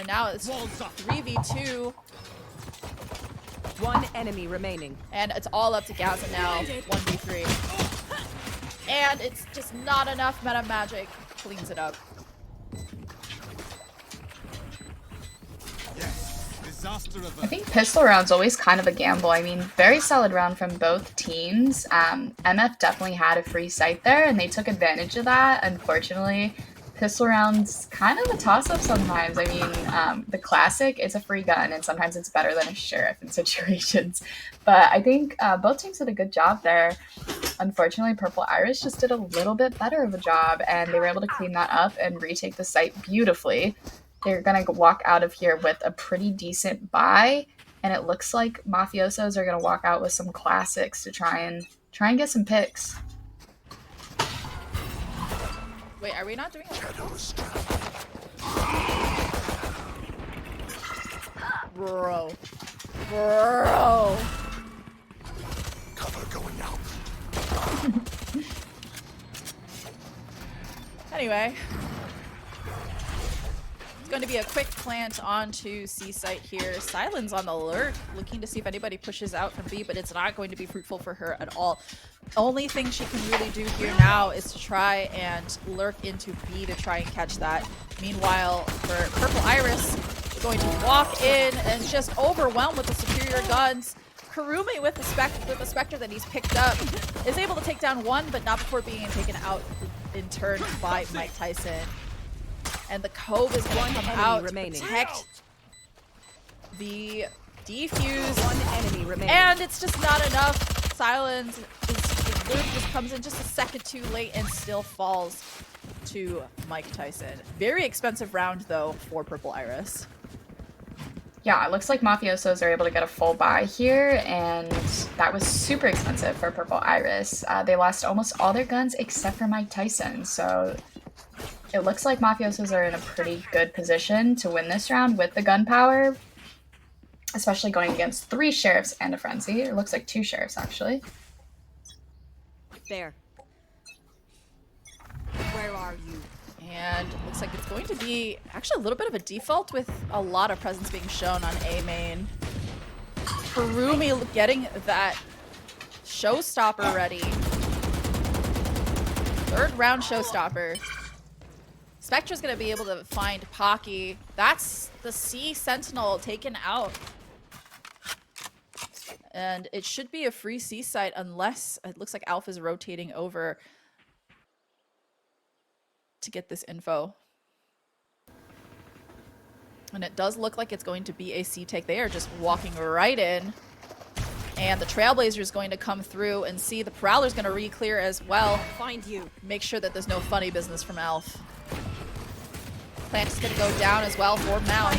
And now it's 3v2. One enemy remaining. And it's all up to Gaza now. 1v3. And it's just not enough. Meta Magic cleans it up. I think pistol round's always kind of a gamble. I mean, very solid round from both teams. MF definitely had a free sight there, and they took advantage of that. Unfortunately, pistol round's kind of a toss-up sometimes. I mean, the classic is a free gun, and sometimes it's better than a sheriff in situations. But I think both teams did a good job there. Unfortunately, Purple Iris just did a little bit better of a job, and they were able to clean that up and retake the site beautifully. They're going to walk out of here with a pretty decent buy, and it looks like Mafiosos are going to walk out with some classics to try and get some picks. Wait, are we not doing it? Bro. Cover going out. Anyway. Going to be a quick plant onto C site here. Silence on the alert, looking to see if anybody pushes out from B, but it's not going to be fruitful for her at all. Only thing she can really do here now is to try and lurk into B to try and catch that. Meanwhile, for Purple Iris, going to walk in and just overwhelmed with the superior guns. Kurumi with the Spectre that he's picked up is able to take down one, but not before being taken out in turn by Mike Tyson. And the Cove is going to come out to protect the defuse. One enemy remaining. And it's just not enough. Silence just comes in just a second too late and still falls to Mike Tyson. Very expensive round, though, for Purple Iris. Yeah, it looks like Mafiosos are able to get a full buy here, and that was super expensive for Purple Iris. They lost almost all their guns except for Mike Tyson, so it looks like Mafiosos are in a pretty good position to win this round with the gun power, especially going against 3 sheriffs and a frenzy. It looks like 2 sheriffs, actually. There. Where are you? And it looks like it's going to be actually a little bit of a default with a lot of presence being shown on A main. Kurumi getting that showstopper ready. 3rd round showstopper. Spectre's going to be able to find Pocky. That's the C Sentinel taken out. And it should be a free C site unless it looks like Alpha's rotating over to get this info. And it does look like it's going to be a C take. They are just walking right in. And the Trailblazer is going to come through and see the Prowler's going to re-clear as well. Find you. Make sure that there's no funny business from Alf. Plant is going to go down as well for Mount.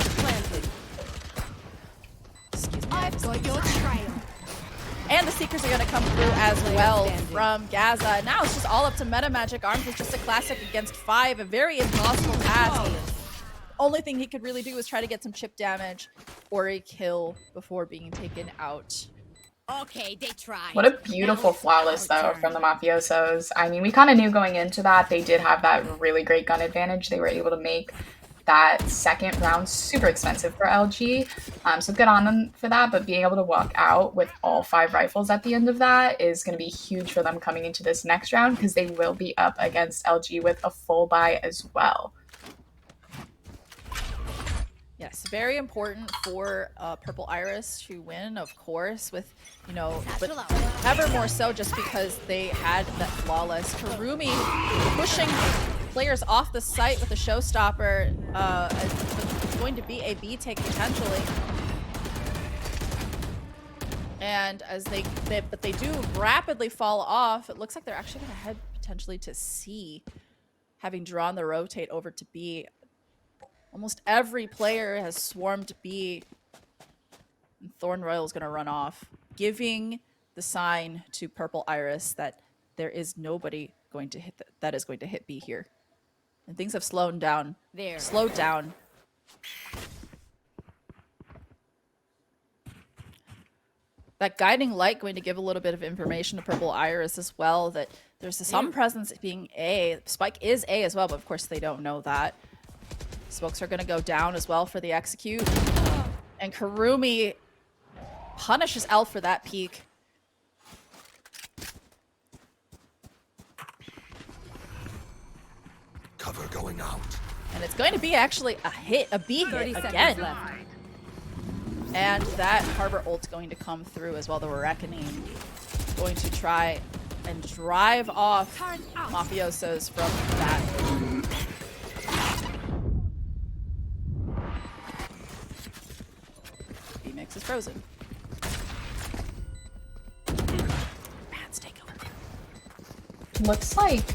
Excuse me. I've got your trail. And the Seekers are going to come through as well from Gaza. Now it's just all up to Meta Magic. Arms is just a classic against 5. A very impossible task. Only thing he could really do is try to get some chip damage or a kill before being taken out. Okay, they tried. What a beautiful flawless, though, from the Mafiosos. I mean, we kind of knew going into that they did have that really great gun advantage. They were able to make that 2nd round super expensive for LG. So good on them for that, but being able to walk out with all 5 rifles at the end of that is going to be huge for them coming into this next round because they will be up against LG with a full buy as well. Yes, very important for Purple Iris to win, of course, with, you know, but ever more so just because they had that flawless. Kurumi pushing players off the site with a showstopper. It's going to be a B take potentially. And as they do rapidly fall off, it looks like they're actually going to head potentially to C, having drawn the rotate over to B. Almost every player has swarmed B. And Thorn Royal is going to run off, giving the sign to Purple Iris that there is nobody going to hit that is going to hit B here. And things have slowed down. Slowed down. That guiding light going to give a little bit of information to Purple Iris as well, that there's some presence being A. Spike is A as well, but of course they don't know that. Smokes are going to go down as well for the execute. And Karumi punishes Elf for that peek. Cover going out. And it's going to be actually a hit, a B 30 hit seconds again. left. And that Harbor ult's going to come through as well. The Reckoning going to try and drive off Mafiosos from that. B-Mix is frozen. Bats take over. Looks like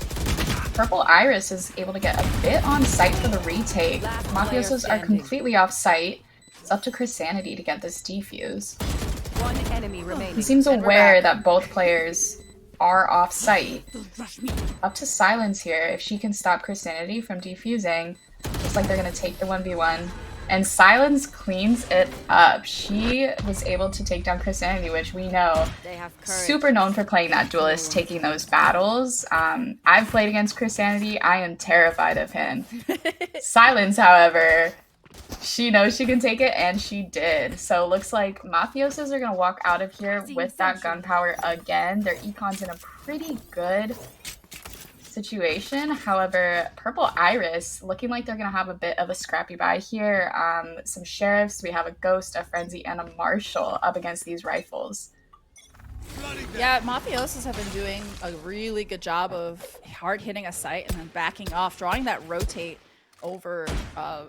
Purple Iris is able to get a bit on site for the retake. Last player Mafiosos are standing. completely off site. It's up to Chrisanity to get this defuse. One enemy remaining. He seems And we're aware back. that both players are off site. Up to Silence here. If she can stop Chrisanity from defusing, looks like they're going to take the 1v1. And Silence cleans it up. She was able to take down Chrisanity, which we know They have courage. super known for playing that duelist, taking those battles. I've played against Chrisanity. I am terrified of him. Silence, however, she knows she can take it, and she did. So it looks like Mafiosos are going to walk out of here with that gun power again. Their econ's in a pretty good situation. However, Purple Iris looking like they're going to have a bit of a scrappy buy here. Some sheriffs, we have a Ghost, a Frenzy, and a Marshal up against these rifles. Yeah, Mafiosos have been doing a really good job of hard hitting a site and then backing off, drawing that rotate over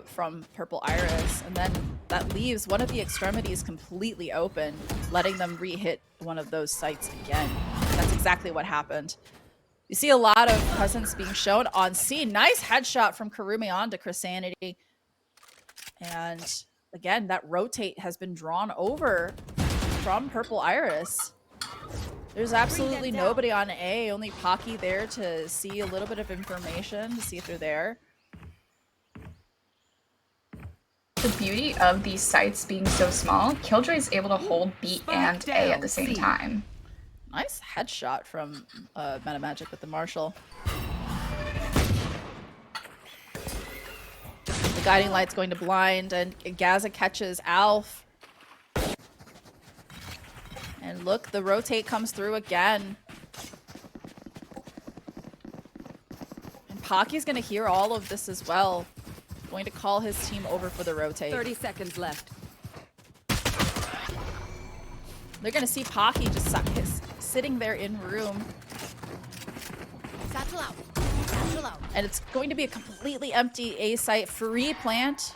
from Purple Iris, and then that leaves one of the extremities completely open, letting them re-hit one of those sites again. That's exactly what happened. You see a lot of presence being shown on C. Nice headshot from Karumi on to Chrisanity. And again, that rotate has been drawn over from Purple Iris. There's absolutely nobody on A, only Pocky there to see a little bit of information, to see if they're there. The beauty of these sites being so small, Killjoy is able to hold B and A at the same time. Nice headshot from Meta Magic with the Marshal. The Guiding Light's going to blind, and Gaza catches Alf. And look, the rotate comes through again. And Pocky's going to hear all of this as well. Going to call his team over for the rotate. 30 seconds left. They're going to see Pocky just sitting there in room. Satchel out. Satchel out. And it's going to be a completely empty A site. Free plant.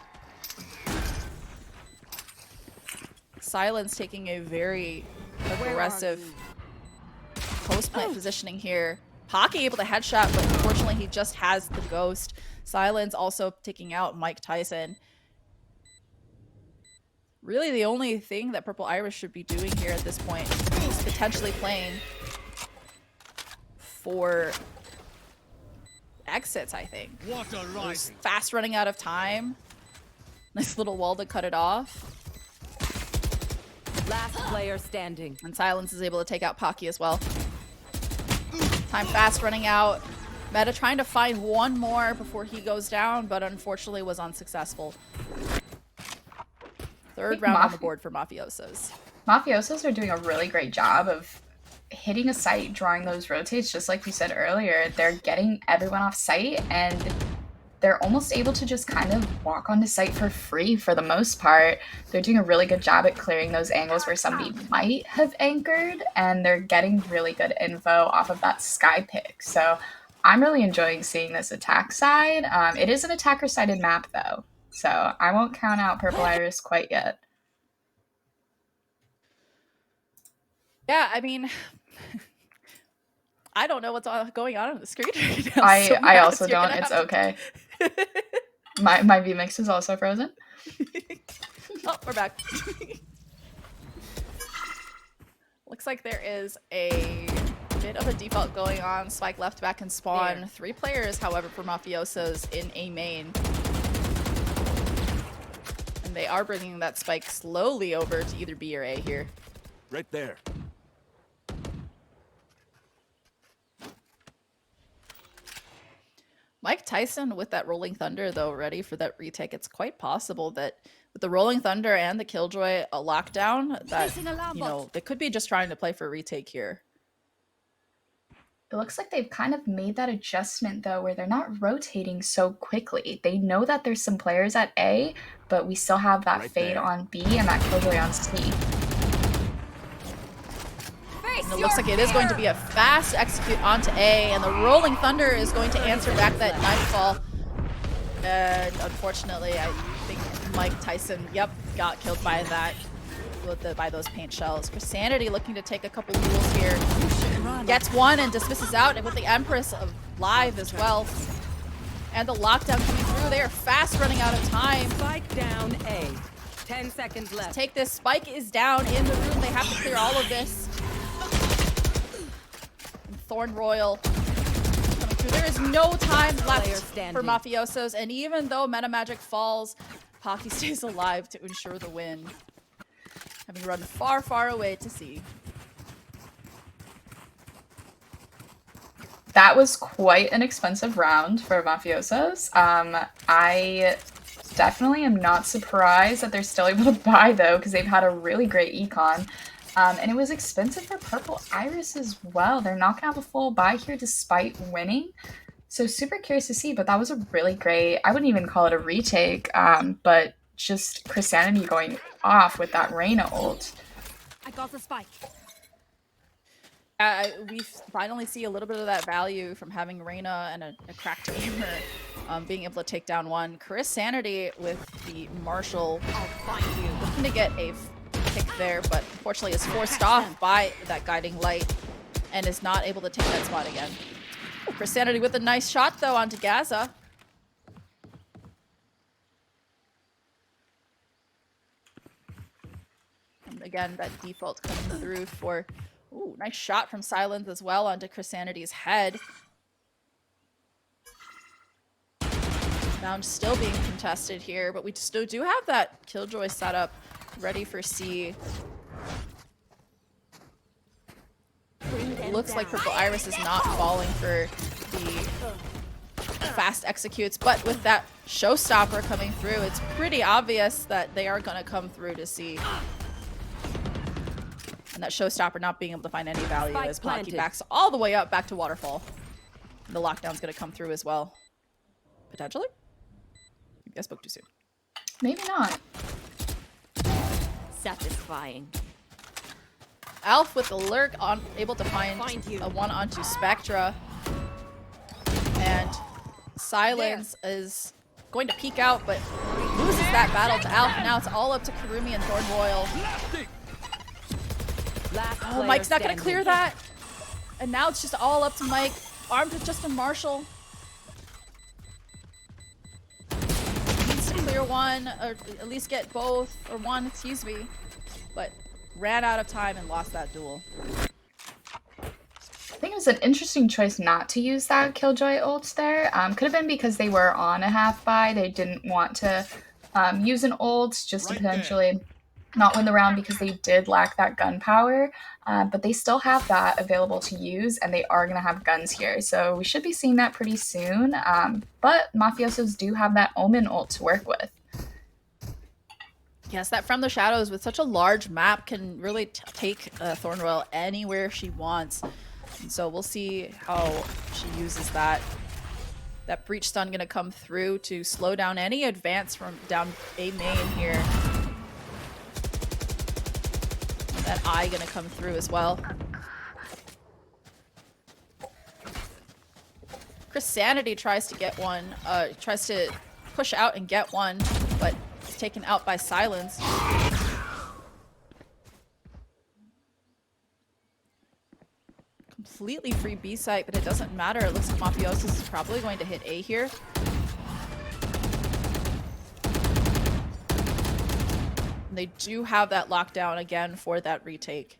Silence taking a very aggressive post-plant positioning here. Pocky able to headshot, but unfortunately he just has the Ghost. Silence also taking out Mike Tyson. Really the only thing that Purple Iris should be doing here at this point is potentially playing for exits, I think. Just fast running out of time. Nice little wall to cut it off. Last player standing. And Silence is able to take out Pocky as well. Time fast running out. Meta trying to find one more before he goes down, but unfortunately was unsuccessful. Third round on the board for Mafiosos. Mafiosos are doing a really great job of hitting a site, drawing those rotates, just like we said earlier. They're getting everyone off site, and they're almost able to just kind of walk onto site for free for the most part. They're doing a really good job at clearing those angles where somebody might have anchored, and they're getting really good info off of that sky pick. So I'm really enjoying seeing this attack side. It is an attacker-sided map, though, so I won't count out Purple Iris quite yet. Yeah, I mean, I don't know what's going on the screen right now. I also don't. It's okay. My VMix is also frozen. Oh, we're back. Looks like there is a bit of a default going on. Spike left back and spawn. There. 3 players, however, for Mafiosos in A main. And they are bringing that Spike slowly over to either B or A here. Right there. Mike Tyson with that Rolling Thunder, though, ready for that retake. It's quite possible that with the Rolling Thunder and the Killjoy a lockdown, that, you know, they could be just trying to play for retake here. It looks like they've kind of made that adjustment, though, where they're not rotating so quickly. They know that there's some players at A, but we still have that Right fade there. on B and that Killjoy on C. And it looks like it is going to be a fast execute onto A, and the Rolling Thunder is going to answer back that Nightfall. And unfortunately, I think Mike Tyson, yep, got killed by that, by those paint shells. Chrisanity looking to take a couple duels here. Gets one and dismisses out, and with the Empress live as well. And the lockdown coming through. They are fast running out of time. Spike down A. 10 seconds left. Take this. Spike is down in the room. They have to clear all of this. And Thorn Royal coming through. There is no time left for Mafiosos, and even though Meta Magic falls, Pocky stays alive to ensure the win. Having run far, far away to sea. That was quite an expensive round for Mafiosos. I definitely am not surprised that they're still able to buy, though, because they've had a really great econ. And it was expensive for Purple Iris as well. They're not going to have a full buy here despite winning. So super curious to see, but that was a really great, I wouldn't even call it a retake, but just Chrisanity going off with that Reyna ult. I got the spike. We finally see a little bit of that value from having Reyna and a cracked gamer being able to take down one. Chrisanity with the Marshall looking to get a pick there, but unfortunately is forced off by that guiding light and is not able to take that spot again. Chrisanity with a nice shot, though, onto Gaza. And again, that default coming through for... Ooh, nice shot from Silence as well onto Chrisanity's head. Round still being contested here, but we still do have that Killjoy setup ready for C. It looks like Purple Iris is not falling for the fast executes, but with that Showstopper coming through, it's pretty obvious that they are going to come through to C. And that Showstopper not being able to find any value as Pocky backs all the way up back to Waterfall. And the lockdown's going to come through as well. Potentially? Maybe I spoke too soon. Maybe not. Satisfying. Alf with the lurk on, able to find a one onto Spectra. And Silence is going to peek out, but loses that battle to Alf. And now it's all up to Karumi and Thorn Royal. Oh, Mike's not going to clear that. And now it's just all up to Mike. Armed with just a Marshall. Needs to clear one, or at least get both, or one, excuse me. But ran out of time and lost that duel. I think it was an interesting choice not to use that Killjoy ult there. Could have been because they were on a half buy. They didn't want to use an ult just to potentially not win the round because they did lack that gun power. But they still have that available to use, and they are going to have guns here. So we should be seeing that pretty soon. But Mafiosos do have that Omen ult to work with. Yes, that From the Shadows with such a large map can really take Thorn Royal anywhere she wants. And so we'll see how she uses that. That Breach Stun going to come through to slow down any advance from down A main here. And that Eye going to come through as well. Chrisanity tries to get one, tries to push out and get one, but it's taken out by Silence. Completely free B site, but it doesn't matter. It looks like Mafiosos is probably going to hit A here. And they do have that lockdown again for that retake.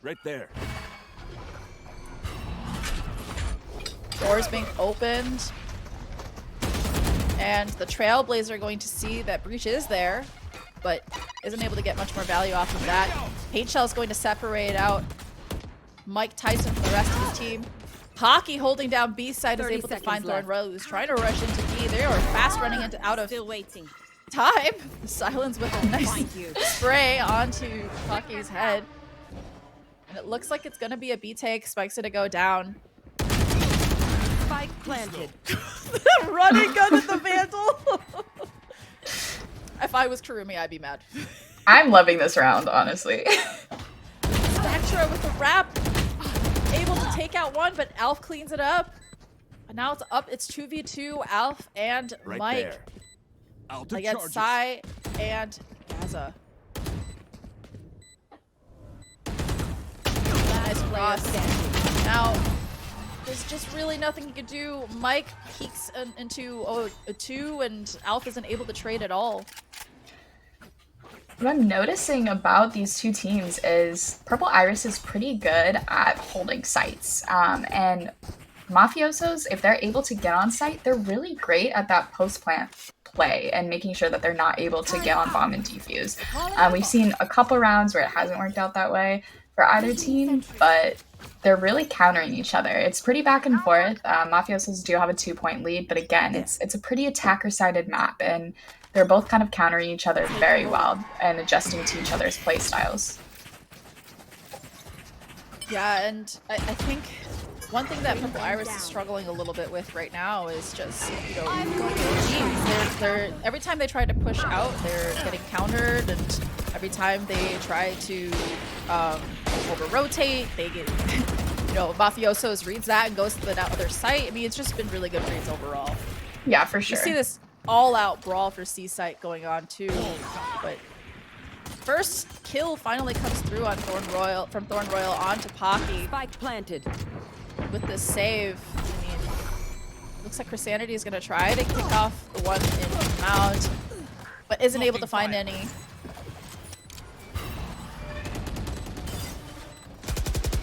Right there. Doors being opened. And the Trailblazer going to see that Breach is there, but isn't able to get much more value off of that. Paint Shell is going to separate out Mike Tyson from the rest of his team. Pocky holding down B side is 30 able to seconds find Thorn left. Royal, who's trying to rush into B. They are fast running out of Still waiting. time. Silence with a nice Find you. spray onto Pocky's head. And it looks like it's going to be a B take. Spike's going to go down. Spike planted. Running gun at the Vandal. If I was Kurumi, I'd be mad. I'm loving this round, honestly. Spectra with the wrap. Able to take out one, but Alf cleans it up. And now it's up. It's 2v2, Alf and Right Mike there. Out of against charges. Sai and Gaza. Nice place. Now, there's just really nothing you can do. Mike peeks into a 2, and Alf isn't able to trade at all. What I'm noticing about these two teams is Purple Iris is pretty good at holding sites. And Mafiosos, if they're able to get on site, they're really great at that post-plant play and making sure that they're not able to get on bomb and defuse. We've seen a couple rounds where it hasn't worked out that way for either team, but they're really countering each other. It's pretty back and forth. Mafiosos do have a 2-point lead, but again, it's a pretty attacker-sided map, and they're both kind of countering each other very well and adjusting to each other's play styles. Yeah, and I think one thing that Purple Iris is struggling a little bit with right now is just, you know, they're every time they try to push out, they're getting countered, and every time they try to over-rotate, they get, you know, Mafiosos reads that and goes to the other site. I mean, it's just been really good reads overall. Yeah, for sure. You see this all-out brawl for C-Site going on too, but first kill finally comes through on Thorn Royal onto Pocky Spike planted. with this save. I mean, looks like Chrisanity is going to try to kick off the one in Mount, but isn't able to find any.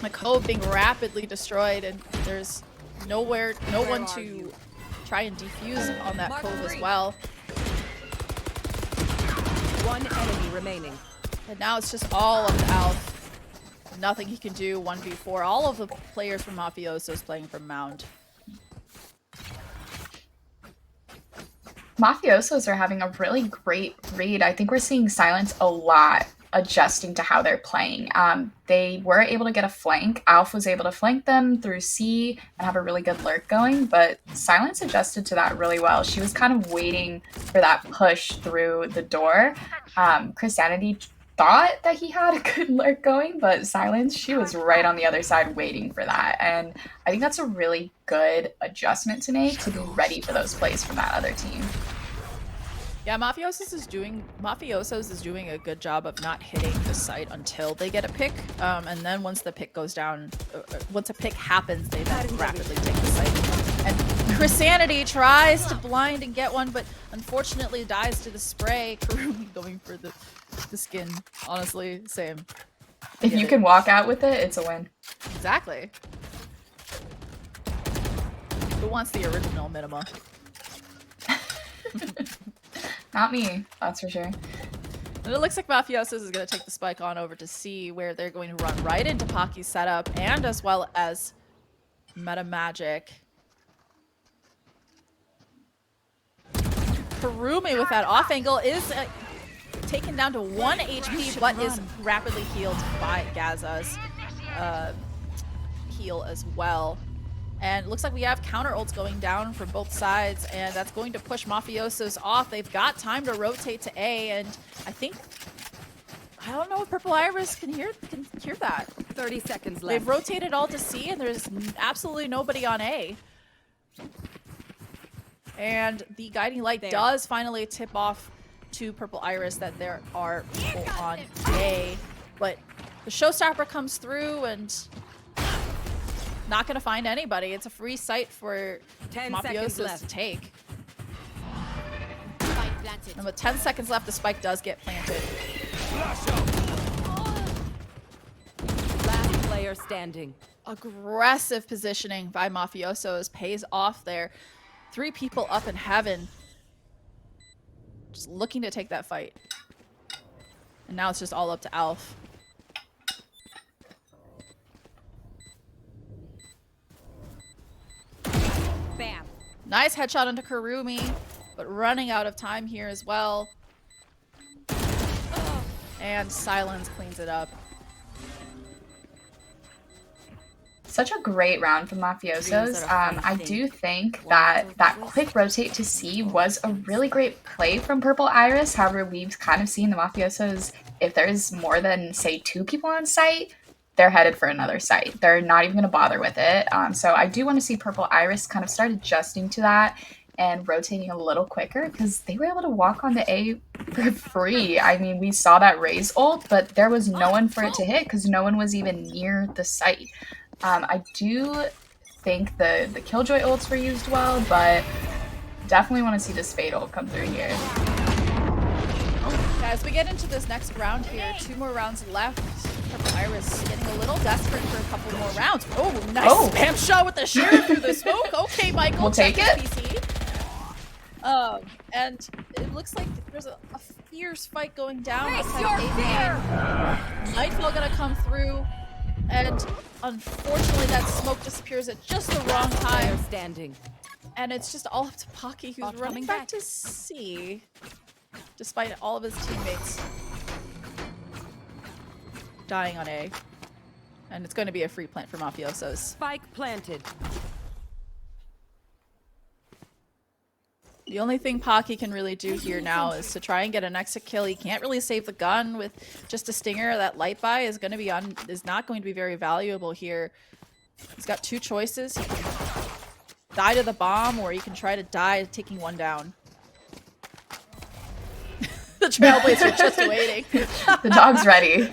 The cove being rapidly destroyed, and there's no one to try and defuse on that cove as well. One enemy remaining. And now it's just all up to Alf. Nothing he can do. 1v4. All of the players from Mafiosos playing from Mound. Mafiosos are having a really great read. I think we're seeing Silence a lot adjusting to how they're playing. They were able to get a flank. Alf was able to flank them through C and have a really good lurk going, but Silence adjusted to that really well. She was kind of waiting for that push through the door. Chrisanity thought that he had a good lurk going, but Silence, she was right on the other side waiting for that. And I think that's a really good adjustment to make to be ready for those plays from that other team. Yeah, Mafiosos is doing a good job of not hitting the site until they get a pick, and then once the pick goes down, once a pick happens, they then rapidly take the site. And Chrisanity tries to blind and get one, but unfortunately dies to the spray. Kurumi going for the skin. Honestly, same. If you can walk out with it, it's a win. Exactly. Who wants the original Minima? Not me, that's for sure. And it looks like Mafiosos is going to take the spike on over to C, where they're going to run right into Pocky's setup, and as well as Meta Magic. Kurumi with that off angle is taken down to 1 HP, but is rapidly healed by Gaza's heal as well. And it looks like we have counter ults going down from both sides, and that's going to push Mafiosos off. They've got time to rotate to A, and I don't know if Purple Iris can hear that. 30 seconds left. They've rotated all to C, and there's absolutely nobody on A. And the guiding light does finally tip off to Purple Iris that there are people on A, but the showstopper comes through and not going to find anybody. It's a free site for 10 seconds Mafiosos left. to take. And with 10 seconds left, the spike does get planted. Last player standing. Aggressive positioning by Mafiosos pays off there. 3 people up in heaven. Just looking to take that fight. And now it's just all up to Alf. Nice headshot into Karumi, but running out of time here as well. And Silence cleans it up. Such a great round from Mafiosos. I do think that that quick rotate to C was a really great play from Purple Iris. However, we've kind of seen the Mafiosos, if there's more than, say, 2 people on site, they're headed for another site. They're not even going to bother with it. So I do want to see Purple Iris kind of start adjusting to that and rotating a little quicker, because they were able to walk on the A for free. I mean, we saw that Raze ult, but there was no one for it to hit because no one was even near the site. I do think the Killjoy ults were used well, but definitely want to see this Fade ult come through here. As we get into this next round here, 2 more rounds left. Purple Iris getting a little desperate for a couple more rounds. Oh, nice spam shot with the Sheriff through the smoke. Okay, Michael, we'll take it. PC. And it looks like there's a fierce fight going down. Nightfall gonna come through. And unfortunately, that smoke disappears at just the wrong time. Standing. And it's just all up to Pocky, who's running back to C, despite all of his teammates dying on A. And it's going to be a free plant for Mafiosos. Spike planted. The only thing Pocky can really do here now is to try and get an exit kill. He can't really save the gun with just a stinger. That light buy is going to be is not going to be very valuable here. He's got 2 choices. He can die to the bomb, or he can try to die taking one down. The Trailblazer just waiting. The dog's ready.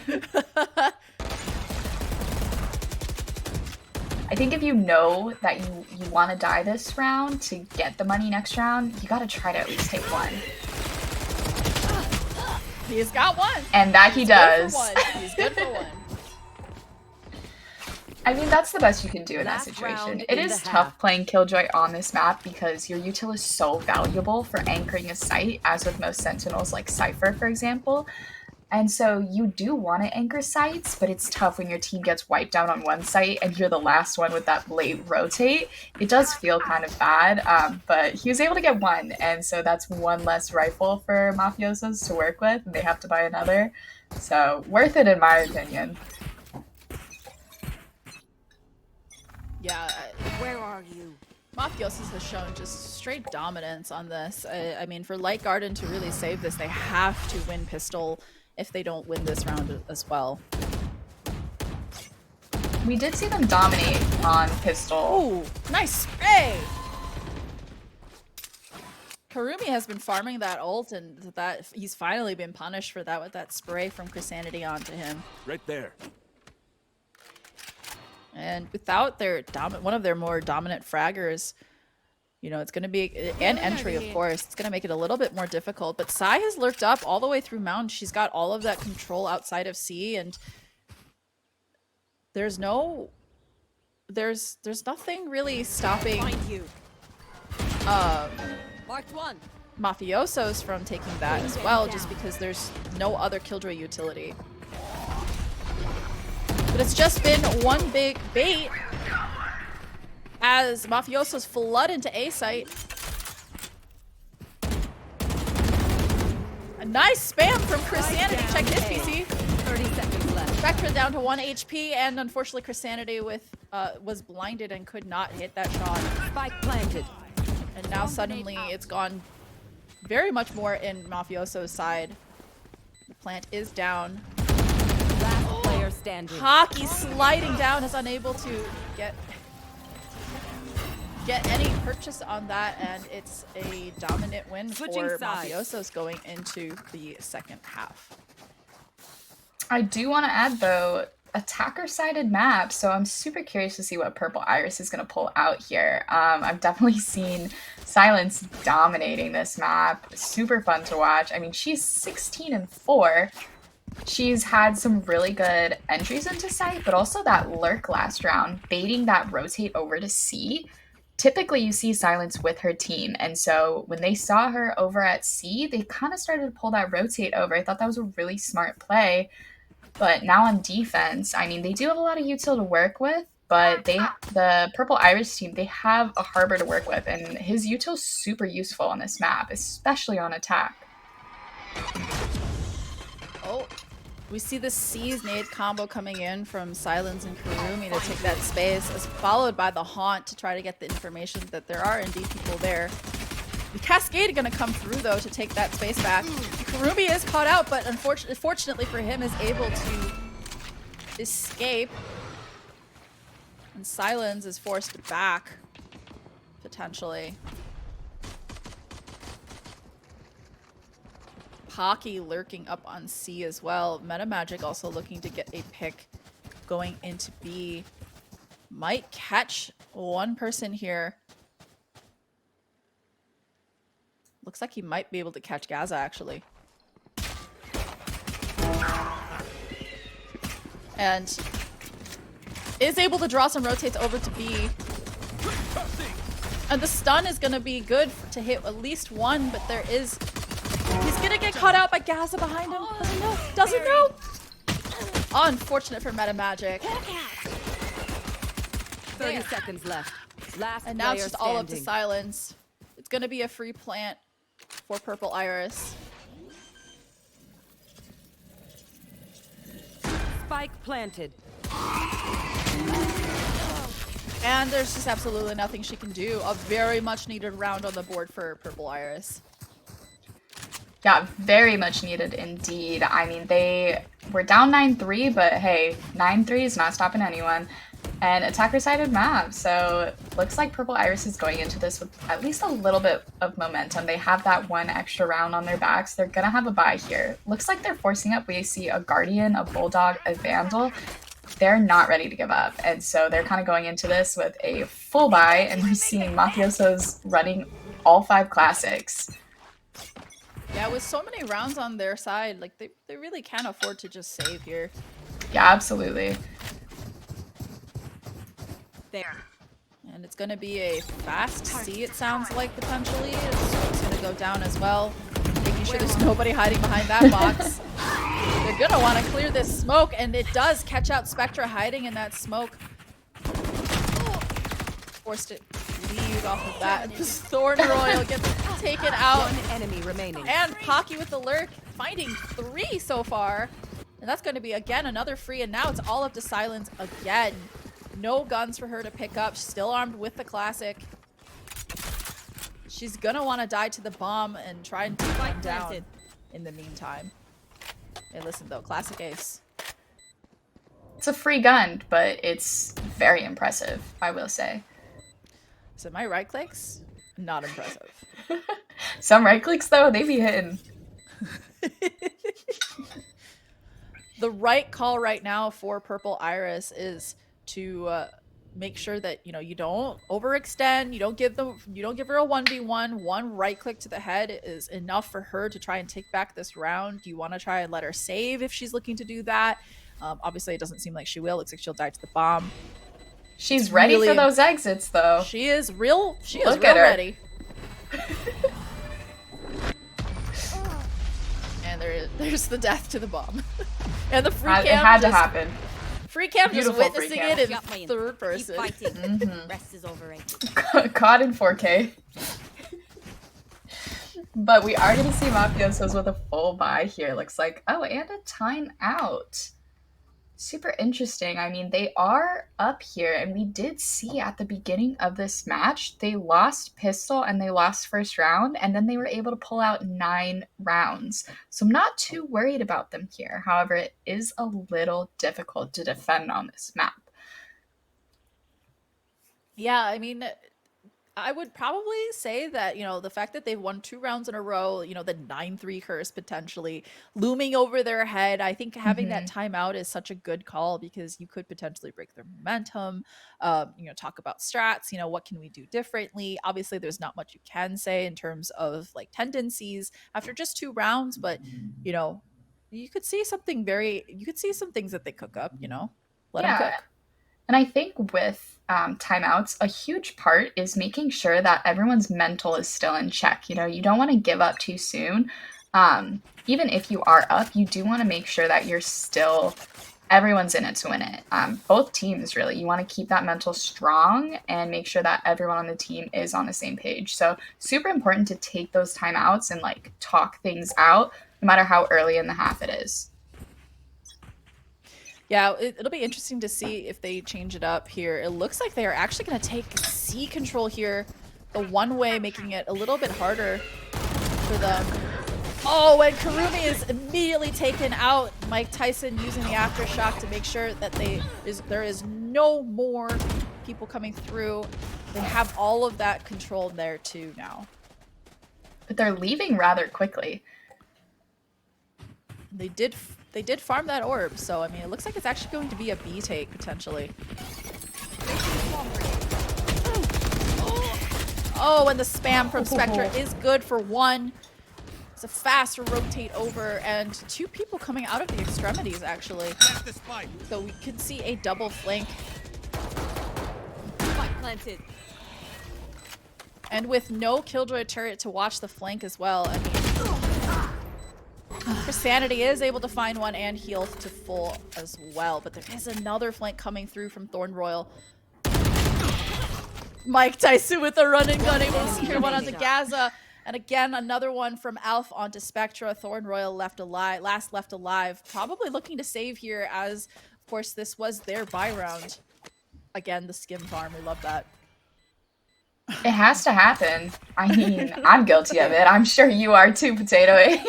I think if you know that you want to die this round to get the money next round, you gotta try to at least take one. He's got one. And that he does. He's good for one. I mean, that's the best you can do in that situation. It is tough playing Killjoy on this map because your util is so valuable for anchoring a site, as with most Sentinels like Cypher, for example. And so you do want to anchor sites, but it's tough when your team gets wiped out on one site and you're the last one with that late rotate. It does feel kind of bad, but he was able to get one, and so that's one less rifle for Mafiosos to work with, and they have to buy another. So worth it in my opinion. Yeah. Where are you? Mafiosos has shown just straight dominance on this. I mean, for Light Garden to really save this, they have to win Pistol if they don't win this round as well. We did see them dominate on Pistol. Ooh, nice spray! Karumi has been farming that ult, and that he's finally been punished for that with that spray from Chrisanity onto him. Right there. And without their one of their more dominant fraggers, you know, it's going to be an entry, of course. It's going to make it a little bit more difficult. But Sai has lurked up all the way through Mountain. She's got all of that control outside of C, and there's nothing really stopping Mafiosos from taking that as well, just because there's no other Killjoy utility. But it's just been one big bait as Mafiosos flood into A site. A nice spam from Chrisanity. Check this, PC. 30 seconds left. Spectra down to 1 HP, and unfortunately Chrisanity was blinded and could not hit that shot. Spike planted. And now suddenly it's gone very much more in Mafioso's side. The plant is down. Last player standing. Hockey sliding down, is unable to get any purchase on that, and it's a dominant win for Mafiosos going into the second half. I do want to add, though, attacker-sided map, so I'm super curious to see what Purple Iris is going to pull out here. I've definitely seen Silence dominating this map. Super fun to watch. I mean, she's 16-4. She's had some really good entries into site, but also that lurk last round, baiting that rotate over to C. Typically, you see Silence with her team, and so when they saw her over at C, they kind of started to pull that rotate over. I thought that was a really smart play. But now on defense, I mean, they do have a lot of util to work with, but the Purple Iris team, they have a Harbor to work with, and his util's super useful on this map, especially on attack. Oh, we see the Seize nade combo coming in from Silence and Kurumi to take that space, as followed by the Haunt to try to get the information that there are indeed people there. The Cascade gonna come through though to take that space back. Kurumi is caught out, but unfortunately for him is able to escape. And Silence is forced back, potentially. Pocky lurking up on C as well. Metamagic also looking to get a pick going into B. Might catch one person here. Looks like he might be able to catch Gaza, actually. And is able to draw some rotates over to B. And the stun is going to be good to hit at least one, but there is... He's going to get caught out by Gaza behind him. Doesn't know. Doesn't know. Oh, unfortunate for Metamagic. 30 seconds left. Last And now it's player just all up to standing. Silence. It's going to be a free plant for Purple Iris. Spike planted. And there's just absolutely nothing she can do. A very much needed round on the board for Purple Iris. Yeah, very much needed indeed. I mean, they were down 9-3, but hey, 9-3 is not stopping anyone. And attacker-sided map, so looks like Purple Iris is going into this with at least a little bit of momentum. They have that one extra round on their backs. They're gonna have a bye here. Looks like they're forcing up. We see a Guardian, a Bulldog, a Vandal. They're not ready to give up, and so they're kind of going into this with a full bye, and we're seeing Mafiosos running all 5 classics. Yeah, with so many rounds on their side, like they really can't afford to just save here. Yeah, absolutely. There. And it's going to be a fast C, it sounds like, potentially. It's going to go down as well. Making sure there's nobody hiding behind that box. They're going to want to clear this smoke, and it does catch out Spectra hiding in that smoke. Forced to leave off of that. Thorn Royal gets taken out. One enemy remaining. And Pocky with the lurk, finding 3 so far. And that's going to be, again, another free. And now it's all up to Silence again. No guns for her to pick up. She's still armed with the classic. She's going to want to die to the bomb and try and take one down in the meantime. Hey, listen, though. Classic ace. It's a free gun, but it's very impressive, I will say. So my right clicks, not impressive. Some right clicks, though, they be hitting. The right call right now for Purple Iris is to make sure that you don't overextend. You don't give her a 1v1. One right click to the head is enough for her to try and take back this round. You want to try and let her save if she's looking to do that. Obviously, it doesn't seem like she will. Looks like she'll die to the bomb. She's ready really for those exits, though. She is real. She is Look real at her. ready. And there's the death to the bomb. And the free cam. It had to happen. Free cam just Beautiful free witnessing cam. it in Got my third person. Keep fighting. Mhm. Rest is overrated. Caught in 4K. But we are going to see Mafiosos with a full buy here, looks like. Oh, and a timeout. Super interesting. I mean, they are up here, and we did see at the beginning of this match, they lost pistol and they lost first round, and then they were able to pull out 9 rounds. So I'm not too worried about them here. However, it is a little difficult to defend on this map. Yeah, I mean, I would probably say that, the fact that they've won 2 rounds in a row, the 9-3 curse potentially looming over their head. I think having that timeout is such a good call because you could potentially break their momentum, talk about strats, what can we do differently? Obviously, there's not much you can say in terms of like tendencies after just 2 rounds, but, you could see some things that they cook up, let them cook. And I think with timeouts, a huge part is making sure that everyone's mental is still in check. You don't want to give up too soon. Even if you are up, you do want to make sure that you're still everyone's in it to win it. Both teams, really. You want to keep that mental strong and make sure that everyone on the team is on the same page. So super important to take those timeouts and like talk things out, no matter how early in the half it is. Yeah, it'll be interesting to see if they change it up here. It looks like they are actually going to take C control here the one way, making it a little bit harder for them. Oh, and Karumi is immediately taken out. Mike Tyson using the aftershock to make sure that there is no more people coming through. They have all of that control there too now. But they're leaving rather quickly. They did farm that orb, so I mean, it looks like it's actually going to be a B take potentially. Oh, and the spam from Spectre is good for one. It's a fast rotate over, and two people coming out of the extremities actually. So we could see a double flank. Spike planted. And with no Killjoy turret to watch the flank as well, I mean, Christianity is able to find one and heal to full as well, but there is another flank coming through from Thorn Royal. Mike Tyson with a run and gun, able to secure one onto Gaza. And again, another one from Alf onto Spectra. Thorn Royal left alive. Probably looking to save here as, of course, this was their buy round. Again, the skim farm. We love that. It has to happen. I mean, I'm guilty of it. I'm sure you are too, Potato 8.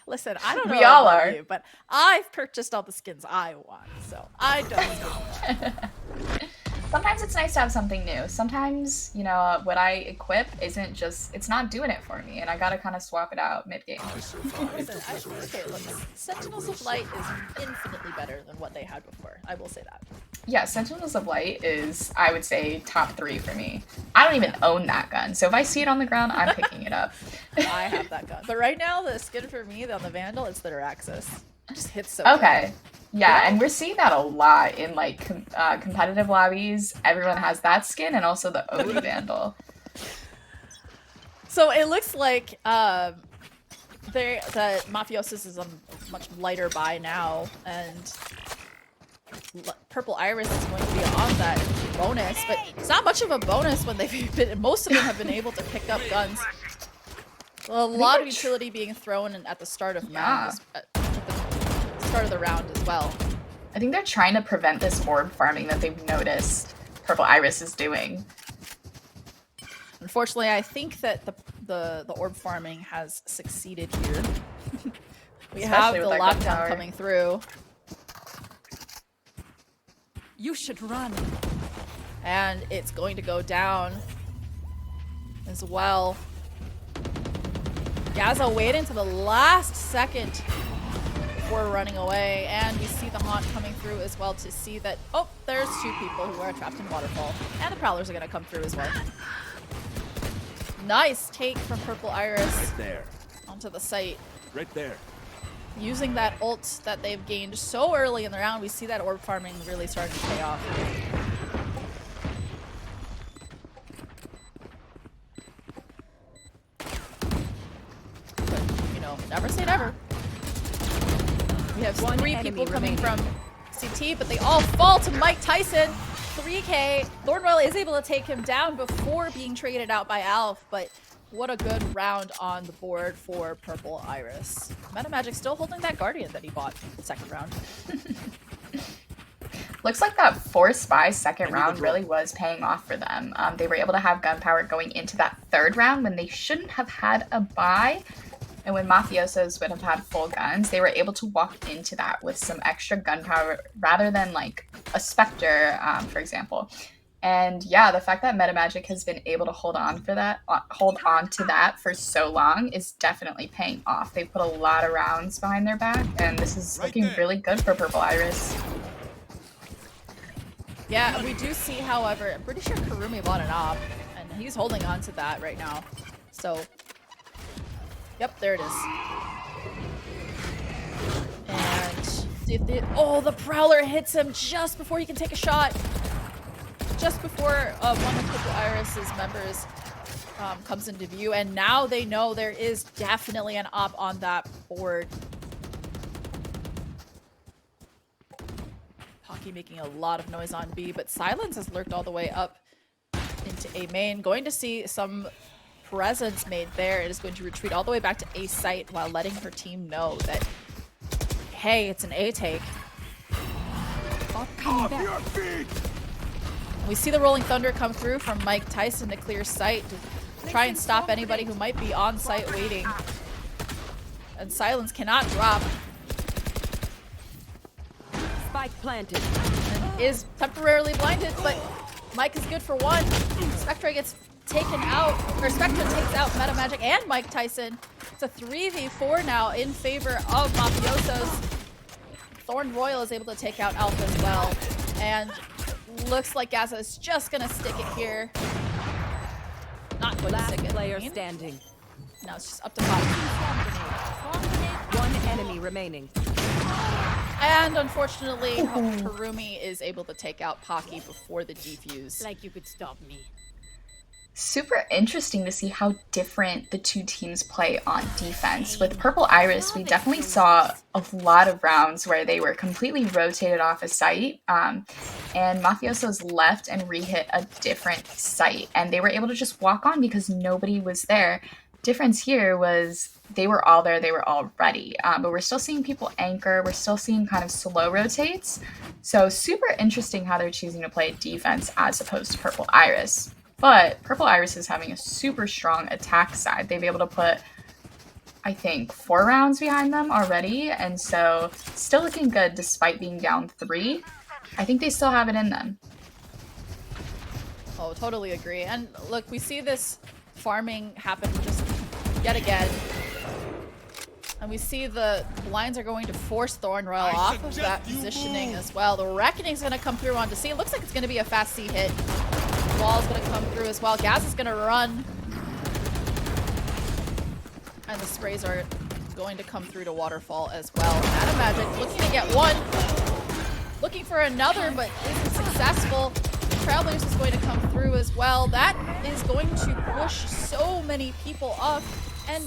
Listen, I don't know we all about are. you, but I've purchased all the skins I want, so I don't. Sometimes it's nice to have something new. Sometimes, you know, what I equip isn't just, it's not doing it for me, and I gotta kind of swap it out mid-game. Okay, look, Sentinels of Light is infinitely better than what they had before. I will say that. Yeah, Sentinels of Light is, I would say, top 3 for me. I don't even own that gun, so if I see it on the ground, I'm picking it up. I have that gun. But right now, the skin for me on the Vandal, it's the Duraxis. It just hits so Okay. Yeah, and we're seeing that a lot in like competitive lobbies. Everyone has that skin and also the OG Vandal. So it looks like the Mafiosos is a much lighter buy now, and Purple Iris is going to be on that bonus, but it's not much of a bonus when they've been, most of them have been able to pick up guns. A lot of utility being thrown at the start of start of the round as well. I think they're trying to prevent this orb farming that they've noticed Purple Iris is doing. Unfortunately, I think that the orb farming has succeeded here. We have the lockdown coming through. You should run. And it's going to go down as well. Gaza waiting to the last second before running away, and we see the Haunt coming through as well to see that, oh, there's two people who are trapped in Waterfall, and the Prowlers are going to come through as well. Nice take from Purple Iris Right there. onto the site. Right there. Using that ult that they've gained so early in the round, we see that orb farming really starting to pay off. But, you know, never say never. We have 3 people coming from CT, but they all fall to Mike Tyson. 3K. Thorn Royal is able to take him down before being traded out by Alf, but what a good round on the board for Purple Iris. Metamagic still holding that Guardian that he bought the second round. Looks like that Force Spy second round really was paying off for them. They were able to have gunpowder going into that third round when they shouldn't have had a buy. And when Mafiosos would have had full guns, they were able to walk into that with some extra gunpowder rather than like a Spectre, for example. And yeah, the fact that Metamagic has been able to hold on to that for so long is definitely paying off. They put a lot of rounds behind their back, and this is looking really good for Purple Iris. Yeah, we do see, however, I'm pretty sure Karumi bought an op, and he's holding on to that right now. So, yep, there it is. And oh, the Prowler hits him just before he can take a shot. Just before one of Purple Iris's members comes into view, and now they know there is definitely an op on that board. Pocky making a lot of noise on B, but Silence has lurked all the way up into A main. Going to see some presence made there. It is going to retreat all the way back to A site while letting her team know that, hey, it's an A take. Coming back. Your feet! We see the Rolling Thunder come through from Mike Tyson to clear sight to try and stop anybody who might be on site waiting. And Silence cannot drop. Spike planted. And is temporarily blinded, but Mike is good for one. Spectre gets taken out, or Spectre takes out Meta Magic and Mike Tyson. It's a 3v4 now in favor of Mafiosos. Thorn Royal is able to take out Alpha as well. And looks like Gaza is just gonna stick it here. Not going to stick it. Player standing. Now it's just up to Pocky. One enemy remaining. And unfortunately, Harumi is able to take out Pocky before the defuse. Like you could stop me. Super interesting to see how different the two teams play on defense. With Purple Iris, we definitely saw a lot of rounds where they were completely rotated off a site, and Mafiosos left and rehit a different site, and they were able to just walk on because nobody was there. Difference here was they were all there, they were all ready, but we're still seeing people anchor, we're still seeing kind of slow rotates, so super interesting how they're choosing to play defense as opposed to Purple Iris. But Purple Iris is having a super strong attack side. They've been able to put, I think, 4 rounds behind them already. And so still looking good despite being down 3. I think they still have it in them. Oh, totally agree. And look, we see this farming happen just yet again. And we see the blinds are going to force Thorn Royal off of that positioning as well. The Reckoning's going to come through onto C. It looks like it's going to be a fast C hit. Wall's gonna come through as well. Gas is gonna run. And the sprays are going to come through to Waterfall as well. Meta Magic looking to get one. Looking for another, but isn't successful. Trailblazers is going to come through as well. That is going to push so many people off. And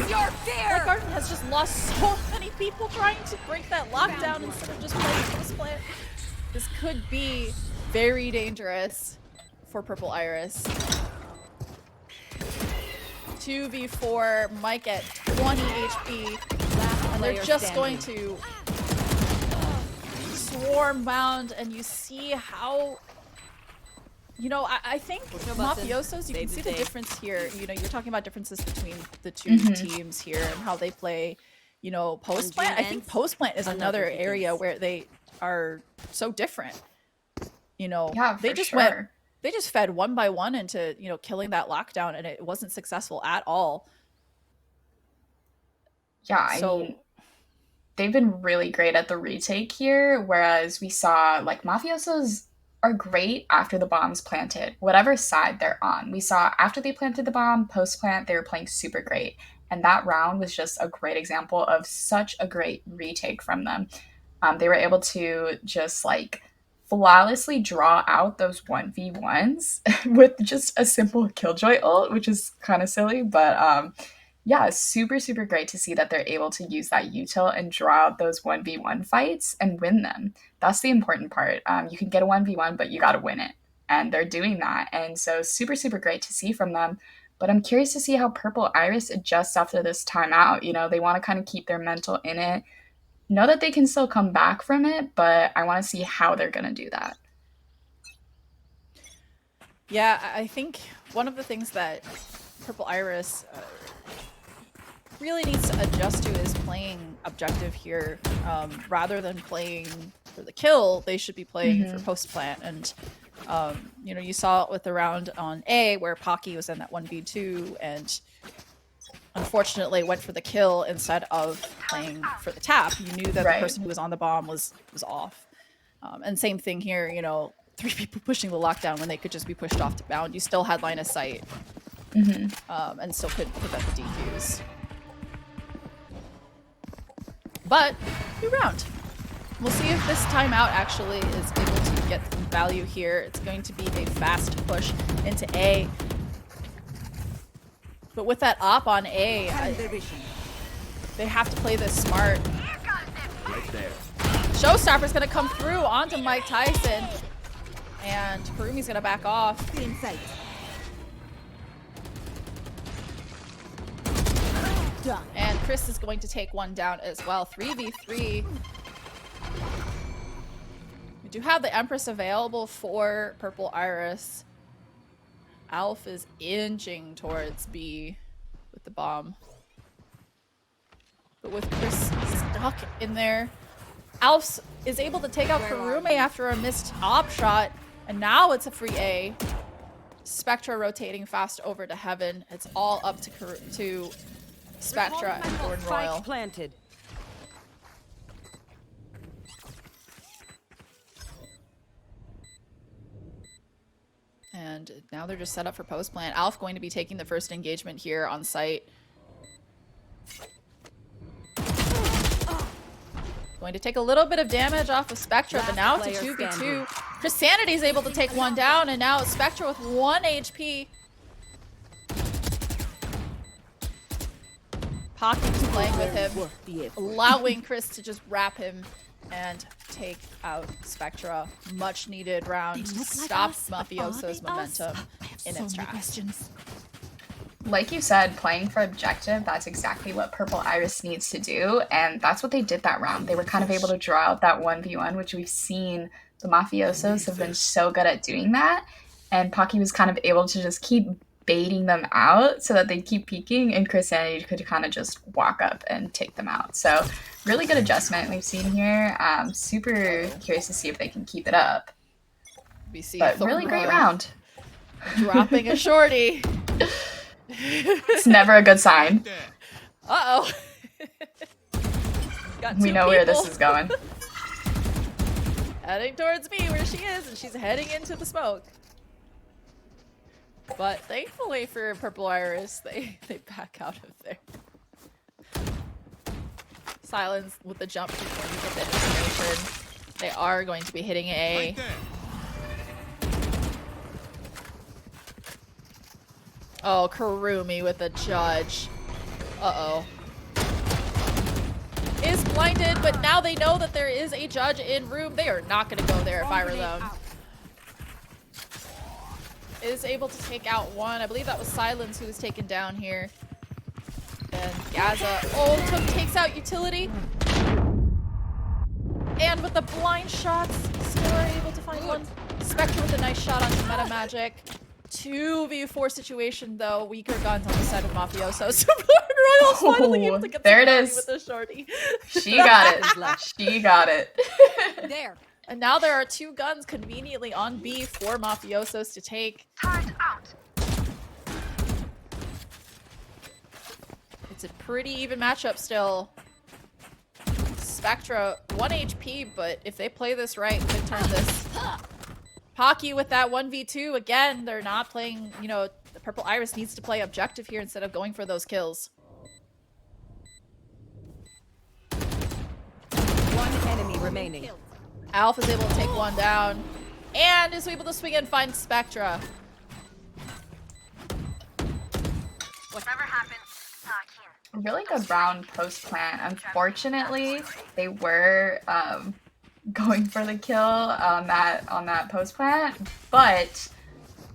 Your fear! Garden has just lost so many people trying to break that lockdown instead of just playing Post Plant. This could be very dangerous for Purple Iris. 2v4, Mike at 20 HP, and they're just going to swarm bound, and you see how, you know, I think Mafiosos, you can see the difference here. You know, you're talking about differences between the two teams here and how they play, you know, Post Plant. I think Post Plant is another area where they are so different. You know, Yeah, they for just sure. they just fed one by one into, you know, killing that lockdown, and it wasn't successful at all. Yeah, I mean, they've been really great at the retake here, whereas we saw, like, Mafiosos are great after the bomb's planted, whatever side they're on. We saw after they planted the bomb, post-plant, they were playing super great. And that round was just a great example of such a great retake from them. They were able to just, like, flawlessly draw out those 1v1s with just a simple Killjoy ult, which is kind of silly, but yeah, super, super great to see that they're able to use that util and draw out those 1v1 fights and win them. That's the important part. You can get a 1v1, but you got to win it. And they're doing that. And so super, super great to see from them. But I'm curious to see how Purple Iris adjusts after this timeout. You know, they want to kind of keep their mental in it. Know that they can still come back from it, but I want to see how they're going to do that. Yeah, I think one of the things that Purple Iris really needs to adjust to is playing objective here. Rather than playing for the kill, they should be playing for post plant. And you know, you saw it with the round on A where Pocky was in that 1v2 and unfortunately went for the kill instead of playing for the tap. You knew that the person who was on the bomb was off. And same thing here, you know, 3 people pushing the lockdown when they could just be pushed off to bound. You still had line of sight and still couldn't prevent the defuse. But new round. We'll see if this timeout actually is able to get some value here. It's going to be a fast push into A. But with that op on A, they have to play this smart. Right there. It's Showstopper's gonna come through onto Mike Tyson. And Kurumi's gonna back off. In sight. Done. And Chris is going to take one down as well. 3v3. We do have the Empress available for Purple Iris. Alf is inching towards B with the bomb. But with Chris stuck in there, Alf is able to take out Kurumi after a missed op shot. And now it's a free A. Spectra rotating fast over to Heaven. It's all up to Spectra and Gordon Royal. Spike planted. And now they're just set up for post plant. Alf going to be taking the first engagement here on site. Going to take a little bit of damage off of Spectra, but now it's a 2v2. Chrisanity's able to take one down, and now it's Spectra with 1 HP. Pocket's playing with him, allowing Chris to just wrap him and take out Spectra. Much needed round to stop Mafioso's momentum in its tracks. Like you said, playing for objective, that's exactly what Purple Iris needs to do, and that's what they did that round. They were kind of able to draw out that 1v1, which we've seen the Mafiosos have been so good at doing that, and Pocky was kind of able to just keep baiting them out so that they'd keep peeking, and Chrisanity could kind of just walk up and take them out. So really good adjustment we've seen here. Super curious to see if they can keep it up. But really great round. Dropping a shorty. It's never a good sign. Uh-oh. We know where this is going. Heading towards me where she is, and she's heading into the smoke. But thankfully for Purple Iris, they back out of there. Silence with the jump to going to get the information. They are going to be hitting A. Right there. Oh, Kurumi with the judge. Uh-oh. Is blinded, but now they know that there is a judge in room. They are not going to go there if I were them. Is able to take out one. I believe that was Silence who was taken down here. And Gaza takes out Utility. And with the blind shots, still are able to find one. Spectre with a nice shot onto Meta Magic. 2v4 situation though, weaker guns on the side of Mafiosos. Royal's finally able to get there the it is. with the shorty. She got it. She got it. There. And now there are 2 guns conveniently on B for Mafiosos to take. It's a pretty even matchup still. Spectra, 1 HP, but if they play this right, could turn this. Pocky with that 1v2. Again, they're not playing, you know, the Purple Iris needs to play objective here instead of going for those kills. 1 enemy remaining. Alf is able to take one down and is able to swing and find Spectra. Whatever happens, not here. Really good round post plant. Unfortunately, they were going for the kill on that post plant, but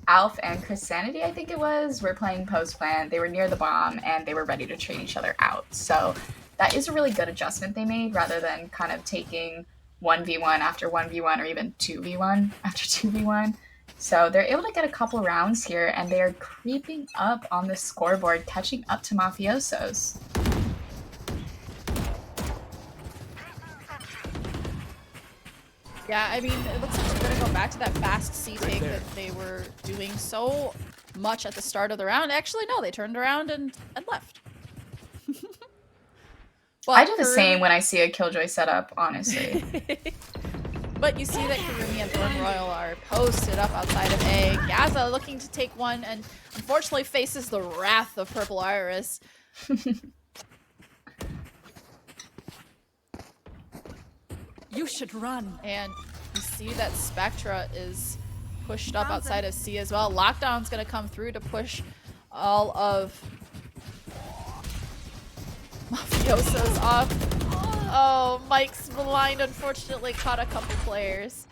Alf and Chrisanity, I think it was, were playing post plant. They were near the bomb and they were ready to trade each other out. So that is a really good adjustment they made, rather than kind of taking 1v1 after 1v1 or even 2v1 after 2v1. So they're able to get a couple rounds here, and they are creeping up on the scoreboard, catching up to Mafiosos. Yeah, I mean, it looks like they're gonna go back to that fast C take that they were doing so much at the start of the round. Actually, no, they turned around and left. But I do the same when I see a Killjoy setup, honestly. But you see that Kurumi and Thorn Royal are posted up outside of A. Gaza looking to take one and unfortunately faces the wrath of Purple Iris. You should run. And you see that Spectra is pushed up outside of C as well. Lockdown's gonna come through to push all of Mafiosos off. Oh, Mike's blind unfortunately caught a couple players.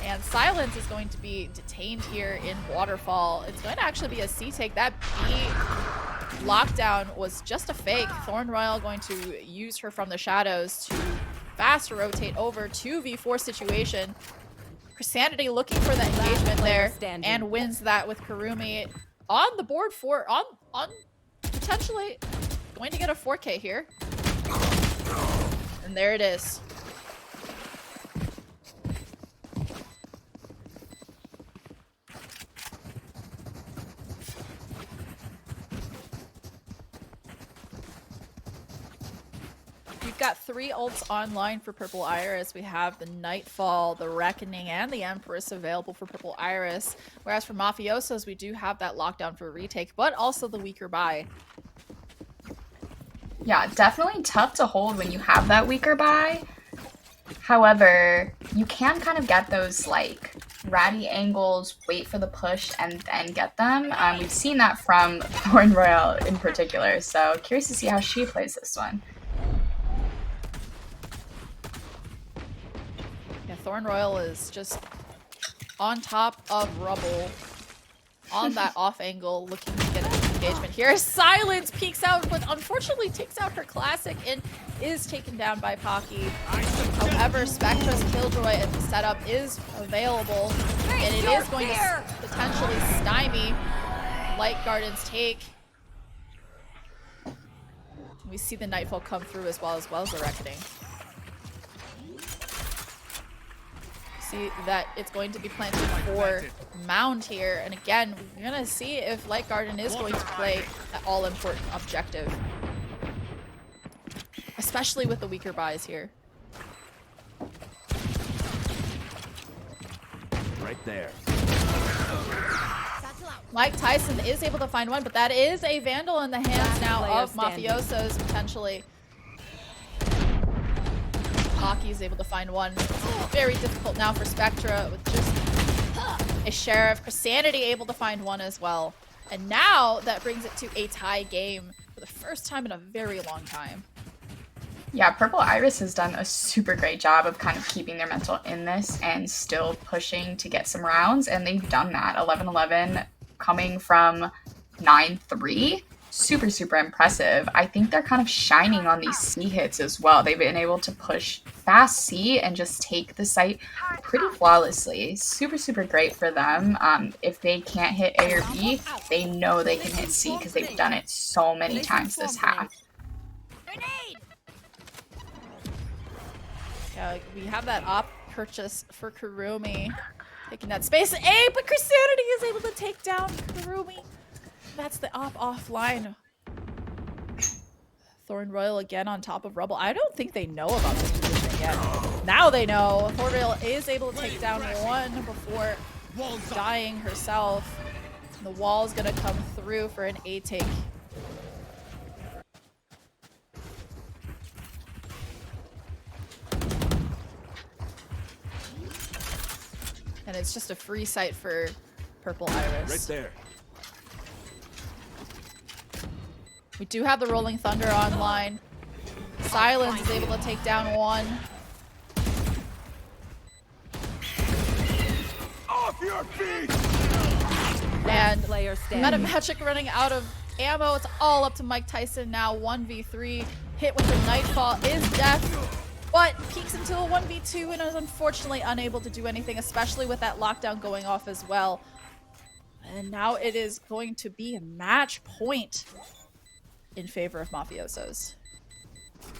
And Silence is going to be detained here in Waterfall. It's going to actually be a C take. That B lockdown was just a fake. Thorn Royal going to use her from the shadows to fast rotate over 2v4 situation. Chrisanity looking for the engagement there and wins that with Kurumi on the board for on potentially going to get a 4K here. And there it is. We've got 3 ults online for Purple Iris. We have the Nightfall, the Reckoning, and the Empress available for Purple Iris. Whereas for Mafiosos, we do have that lockdown for retake, but also the weaker buy. Yeah, definitely tough to hold when you have that weaker buy. However, you can kind of get those like ratty angles, wait for the push, and then get them. We've seen that from Thorn Royal in particular, so curious to see how she plays this one. Yeah, Thorn Royal is just on top of rubble on that off angle, looking to get an engagement here. Silence peeks out, but unfortunately takes out her classic and is taken down by Pocky. However, Spectra's Killjoy at the setup is available, and it is going to potentially stymie Light Garden's take. We see the Nightfall come through as well as the Reckoning. See that it's going to be planted for Mound here, and again, we're gonna see if Light Garden is going to play that all-important objective, especially with the weaker buys here. Right there. Mike Tyson is able to find one, but that is a Vandal in the hands now of Mafiosos, potentially. Pocky is able to find one. Very difficult now for Spectra with just a Sheriff. Chrisanity able to find one as well. And now that brings it to a tie game for the first time in a very long time. Yeah, Purple Iris has done a super great job of kind of keeping their mental in this and still pushing to get some rounds, and they've done that. 11-11 coming from 9-3. Super, super impressive. I think they're kind of shining on these C hits as well. They've been able to push fast C and just take the site pretty flawlessly. Super, super great for them. If they can't hit A or B, they know they can hit C because they've done it so many times this half. Yeah, we have that op purchase for Kurumi. Taking that space. A, but Chrisanity is able to take down Kurumi. That's the op offline. Thorn Royal again on top of Rubble. I don't think they know about this position yet. Now they know. Thorn Royal is able to take down one before dying herself. The wall is going to come through for an A take. And it's just a free sight for Purple Iris. Right there. We do have the Rolling Thunder online. Silence is able to take down one. Off your feet! And Meta Magic running out of ammo. It's all up to Mike Tyson now. 1v3. Hit with the Nightfall is death, but peeks into a 1v2 and is unfortunately unable to do anything, especially with that lockdown going off as well. And now it is going to be a match point in favor of Mafiosos.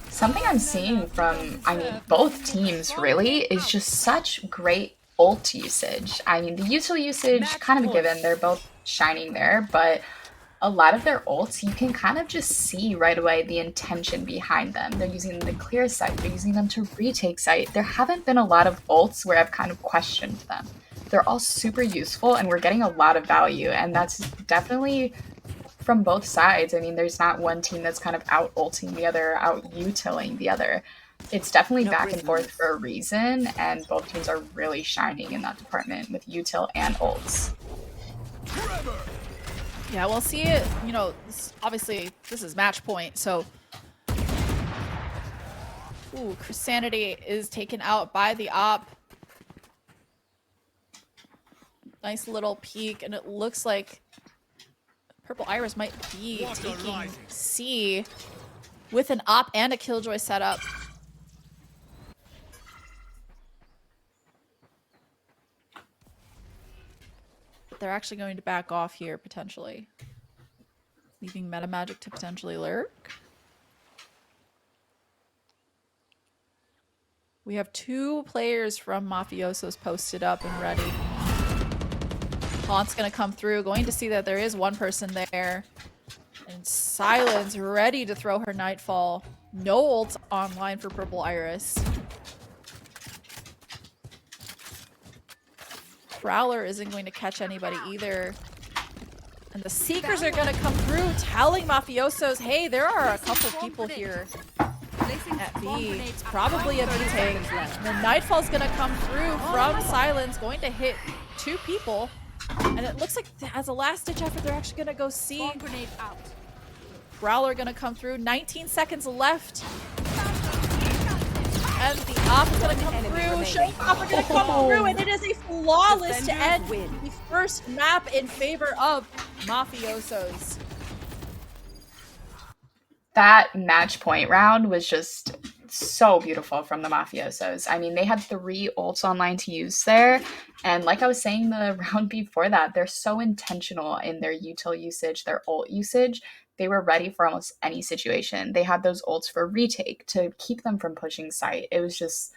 Something I'm seeing from, both teams really, is just such great ult usage. I mean, the util usage, kind of a given, they're both shining there, but a lot of their ults, you can kind of just see right away the intention behind them. They're using them to clear site, they're using them to retake site. There haven't been a lot of ults where I've kind of questioned them. They're all super useful, and we're getting a lot of value, and that's definitely from both sides. I mean, there's not one team that's kind of out-ulting the other, out-utiling the other. It's definitely back and forth for a reason, and both teams are really shining in that department with util and ults. Yeah, we'll see it, obviously this is match point, so Ooh, Sanity is taken out by the op. Nice little peek, and it looks like Purple Iris might be taking C with an op and a Killjoy setup. But they're actually going to back off here, potentially. Leaving Meta Magic to potentially lurk. We have 2 players from Mafiosos posted up and ready. Haunt's gonna come through, going to see that there is one person there. And Silence ready to throw her Nightfall. No ult online for Purple Iris. Prowler isn't going to catch anybody either. And the Seekers are gonna come through, telling Mafiosos, hey, there are a couple people here at B. It's probably a B tank. And then Nightfall's gonna come through from Silence, going to hit 2 people. And it looks like as a last ditch effort, they're actually gonna go C. Prowler gonna come through. 19 seconds left. And the op is gonna come through. Show off are gonna come through, and it is a flawless to end the first map in favor of Mafiosos. That match point round was just so beautiful from the Mafiosos. I mean, they had 3 ults online to use there. And like I was saying the round before that, they're so intentional in their util usage, their ult usage. They were ready for almost any situation. They had those ults for retake to keep them from pushing site. It was just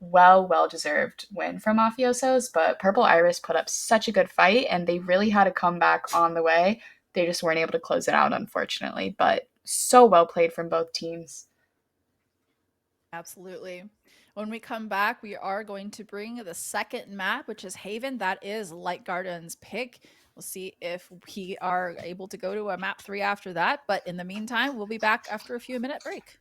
well-deserved win from Mafiosos, but Purple Iris put up such a good fight, and they really had a comeback on the way. They just weren't able to close it out, unfortunately, but so well played from both teams. Absolutely. When we come back, we are going to bring the second map, which is Haven. That is Light Garden's pick. We'll see if we are able to go to a map 3 after that. But in the meantime, we'll be back after a few minute break.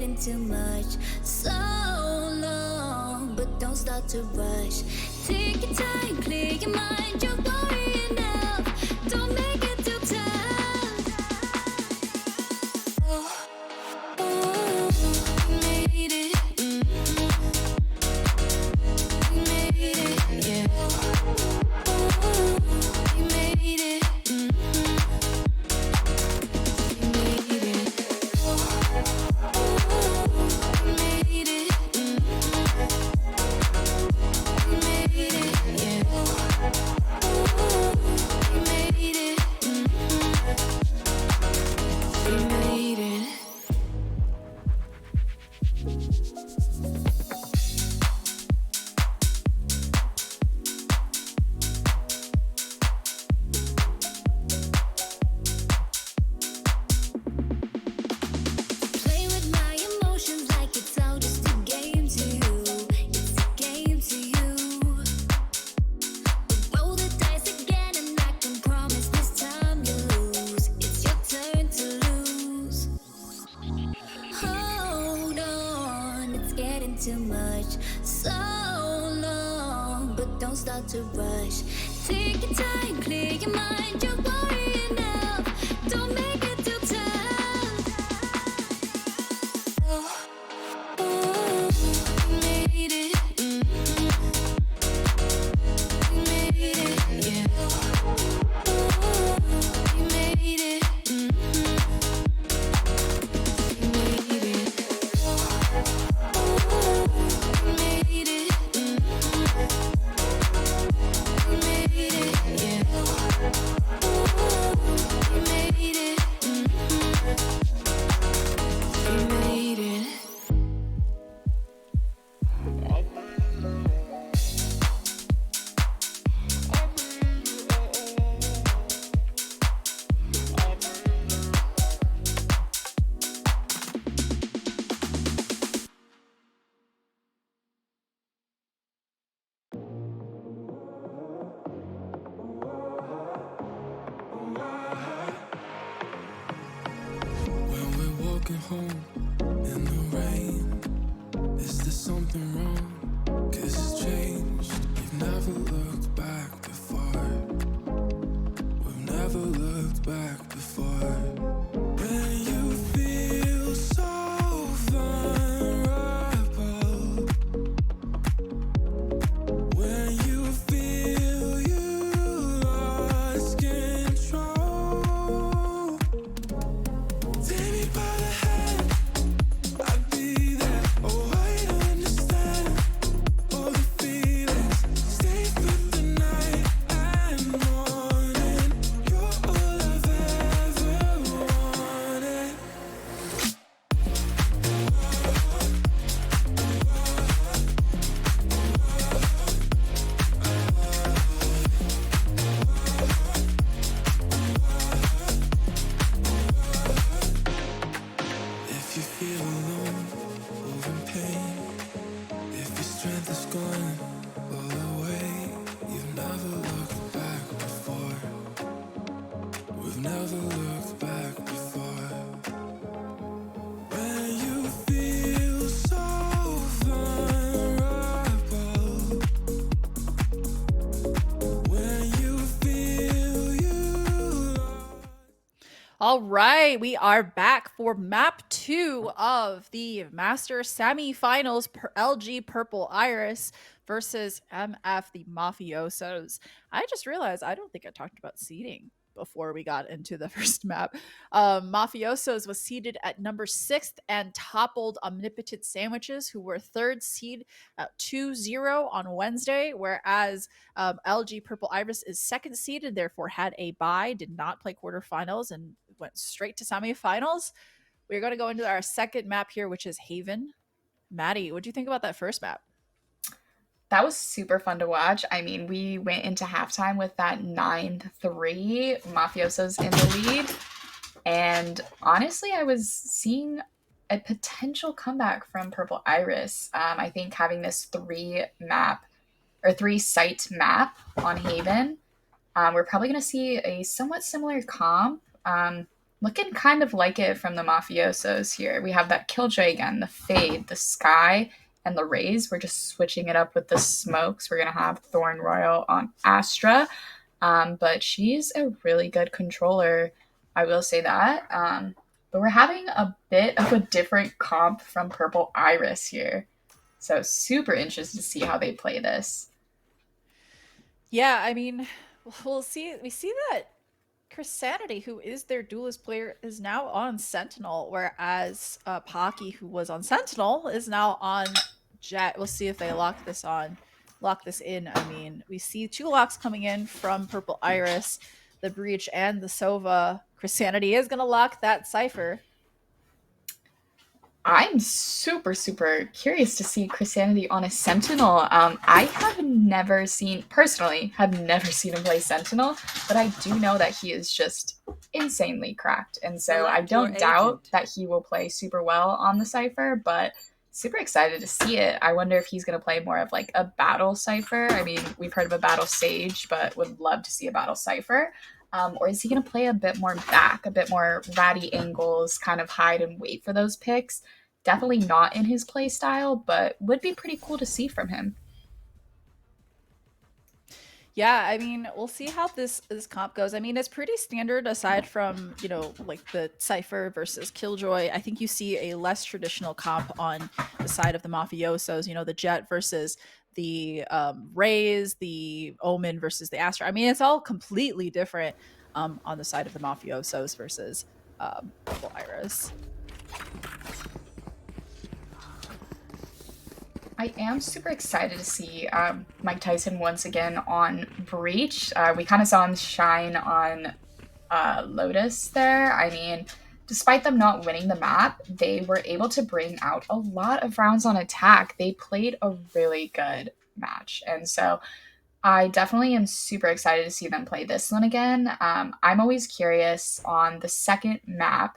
getting too much. So long, but don't start to rush. Take your time, clear your mind. You're worrying enough. Don't make it too tough. Oh, you made it. You made it, yeah. You made it. You made it. You made it. You made it, yeah. You made it. You made it. Play with my emotions like it's all just a game to you. It's a game to you. But roll the dice again, and I can promise this time you lose. It's your turn to lose. Hold on, it's getting too much. So long, but don't start to rush. Take your time, clear your mind. You're worrying enough. Don't make it too tough. You made it. You made it, yeah. You made it. You made it. You made it. You made it, yeah. You made it. You made it. When we're walking home in the rain, is there something wrong? 'Cause it's changed. We've never looked back before. We've never looked back before. When you feel so vulnerable, when you feel you lost control, take me by the hand, I'll be there. Oh, I understand all the feelings. Stay through the night and morning. You're all I've ever wanted. If you feel alone or in pain, if your strength is gone all away, you've never looked back before. We've never looked back before. When you feel so vulnerable, when you feel you lost. All right, we are back for map 2 of the Master semifinals. LG Purple Iris versus MF the Mafiosos. I just realized I don't think I talked about seeding before we got into the first map. Mafiosos was seeded at number 6th and toppled Omnipotent Sandwiches, who were third seed at 2-0 on Wednesday, whereas LG Purple Iris is second seed and therefore had a bye, did not play quarterfinals, and went straight to semifinals. We're going to go into our second map here, which is Haven. Maddie, what do you think about that first map? That was super fun to watch. I mean, we went into halftime with that 9-3, Mafiosos in the lead. And honestly, I was seeing a potential comeback from Purple Iris. I think having this 3-site map on Haven, we're probably going to see a somewhat similar comp. Looking kind of like it from the Mafiosos here. We have that Killjoy again, the Fade, the Sky, and the Rays. We're just switching it up with the smokes. We're going to have Thorn Royal on Astra. But she's a really good controller, I will say that. But we're having a bit of a different comp from Purple Iris here. So super interested to see how they play this. Yeah, I mean, we'll see. We see that Chrisanity, who is their duelist player, is now on Sentinel, whereas Pocky, who was on Sentinel, is now on Jet. We'll see if they lock this in. I mean, we see 2 locks coming in from Purple Iris, the Breach, and the Sova. Chrisanity is gonna lock that Cypher. I'm super, super curious to see Chrisanity on a Sentinel. I have never seen, personally, have never seen him play Sentinel, but I do know that he is just insanely cracked. And so I don't doubt that he will play super well on the Cypher, but super excited to see it. I wonder if he's going to play more of like a battle Cypher. I mean, we've heard of a battle Sage, but would love to see a battle Cypher. Or is he going to play a bit more back, a bit more ratty angles, kind of hide and wait for those picks? Definitely not in his play style, but would be pretty cool to see from him. Yeah, I mean, we'll see how this comp goes. I mean, it's pretty standard aside from, you know, like the Cypher versus Killjoy. I think you see a less traditional comp on the side of the Mafiosos, you know, the Jet versus the Rays, the Omen versus the Astra. I mean, it's all completely different on the side of the Mafiosos versus Purple Iris. I am super excited to see Mike Tyson once again on Breach. We kind of saw him shine on Lotus there. I mean, despite them not winning the map, they were able to bring out a lot of rounds on attack. They played a really good match. And so I definitely am super excited to see them play this one again. I'm always curious on the second map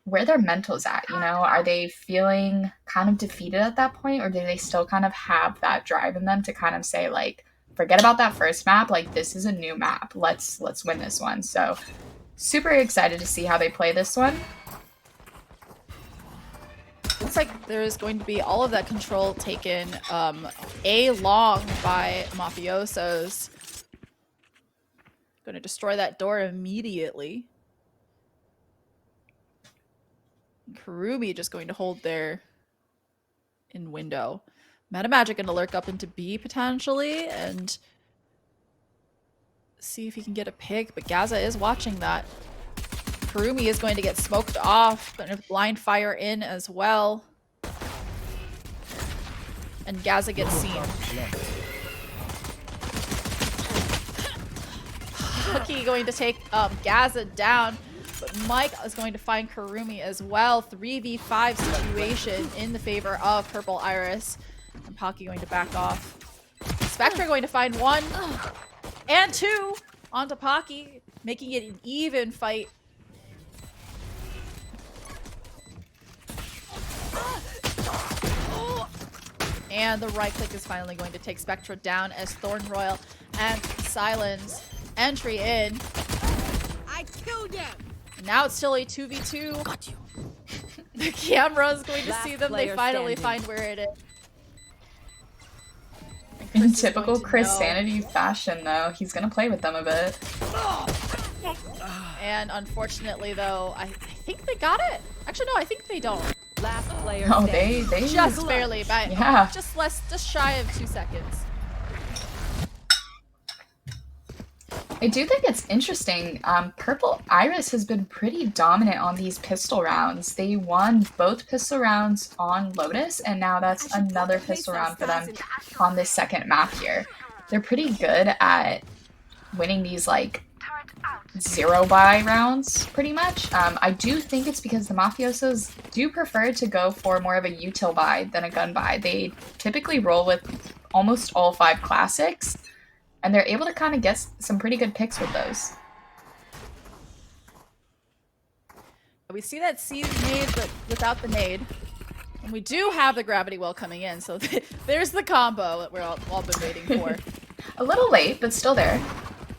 where their mental's at, you know? Are they feeling kind of defeated at that point, or do they still kind of have that drive in them to kind of say, like, forget about that first map, like, this is a new map. Let's win this one. So super excited to see how they play this one. Looks like there's going to be all of that control taken A long by Mafiosos. Going to destroy that door immediately. Karumi just going to hold there in window. Metamagic going to lurk up into B potentially and see if he can get a pick, but Gaza is watching that. Karumi is going to get smoked off, going to blind fire in as well. And Gaza gets seen. Cookie going to take Gaza down. But Mike is going to find Karumi as well. 3v5 situation in the favor of Purple Iris. And Pocky going to back off. Spectre going to find 1 and 2 onto Pocky, making it an even fight. And the right click is finally going to take Spectre down as Thorn Royal and Silence entry in. I killed him. Now it's still a 2v2. Got you. The camera is going to Last see them. They player finally standing. find where it is. In typical Chrisanity fashion, though, he's going to play with them a bit. And unfortunately, though, I think they got it. Actually, no, I think they don't. Last player Oh, standing. they Just barely, by Yeah. just shy of 2 seconds. I do think it's interesting. Purple Iris has been pretty dominant on these pistol rounds. They won both pistol rounds on Lotus, and now that's another pistol round for them on this second map here. They're pretty good at winning these, like, 0-buy rounds, pretty much. I do think it's because the Mafiosos do prefer to go for more of a util buy than a gun buy. They typically roll with almost all 5 classics, and they're able to kind of get some pretty good picks with those. We see that seed nade, but without the nade. And we do have the gravity well coming in, so there's the combo that we're all been waiting for. A little late, but still there.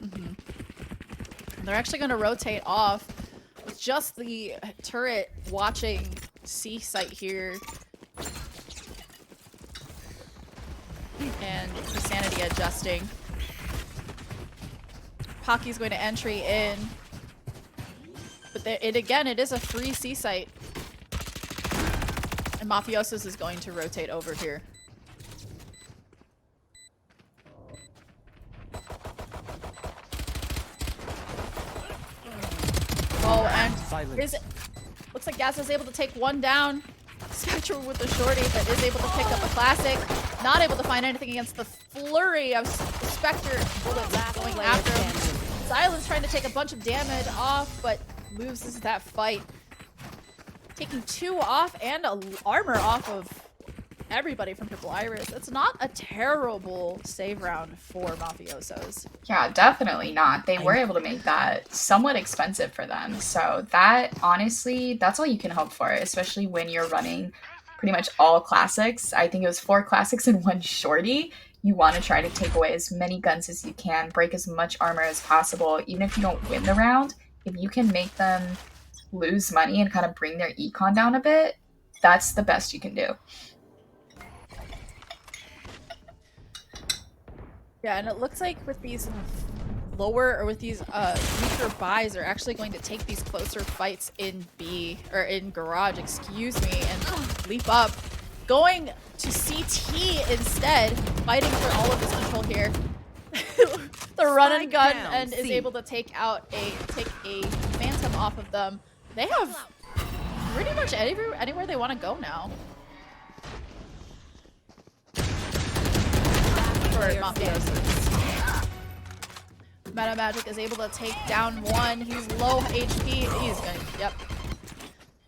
And they're actually going to rotate off with just the turret watching C site here. And Insanity adjusting. Pocky's going to entry in. But it is a free C site. And Mafiosos is going to rotate over here. Oh, and looks like Gaz is able to take one down. Spectre with the shorty, but is able to pick up a classic. Not able to find anything against the flurry of Spectre bullets going after him. Silence trying to take a bunch of damage off, but loses that fight. Taking 2 off and armor off of everybody from Purple Iris. That's not a terrible save round for Mafiosos. Yeah, definitely not. They were able to make that somewhat expensive for them. So that, honestly, that's all you can hope for, especially when you're running pretty much all classics. I think it was 4 classics and 1 shorty. You want to try to take away as many guns as you can, break as much armor as possible. Even if you don't win the round, if you can make them lose money and kind of bring their econ down a bit, that's the best you can do. Yeah, and it looks like with these lower or with these weaker buys are actually going to take these closer fights in B or in garage, excuse me, and leap up. Going to CT instead, fighting for all of this control here. The run and gun and is able to take a phantom off of them. They have pretty much anywhere they want to go now. For Mafiosos. Meta Magic is able to take down one. He's low HP. He's gonna.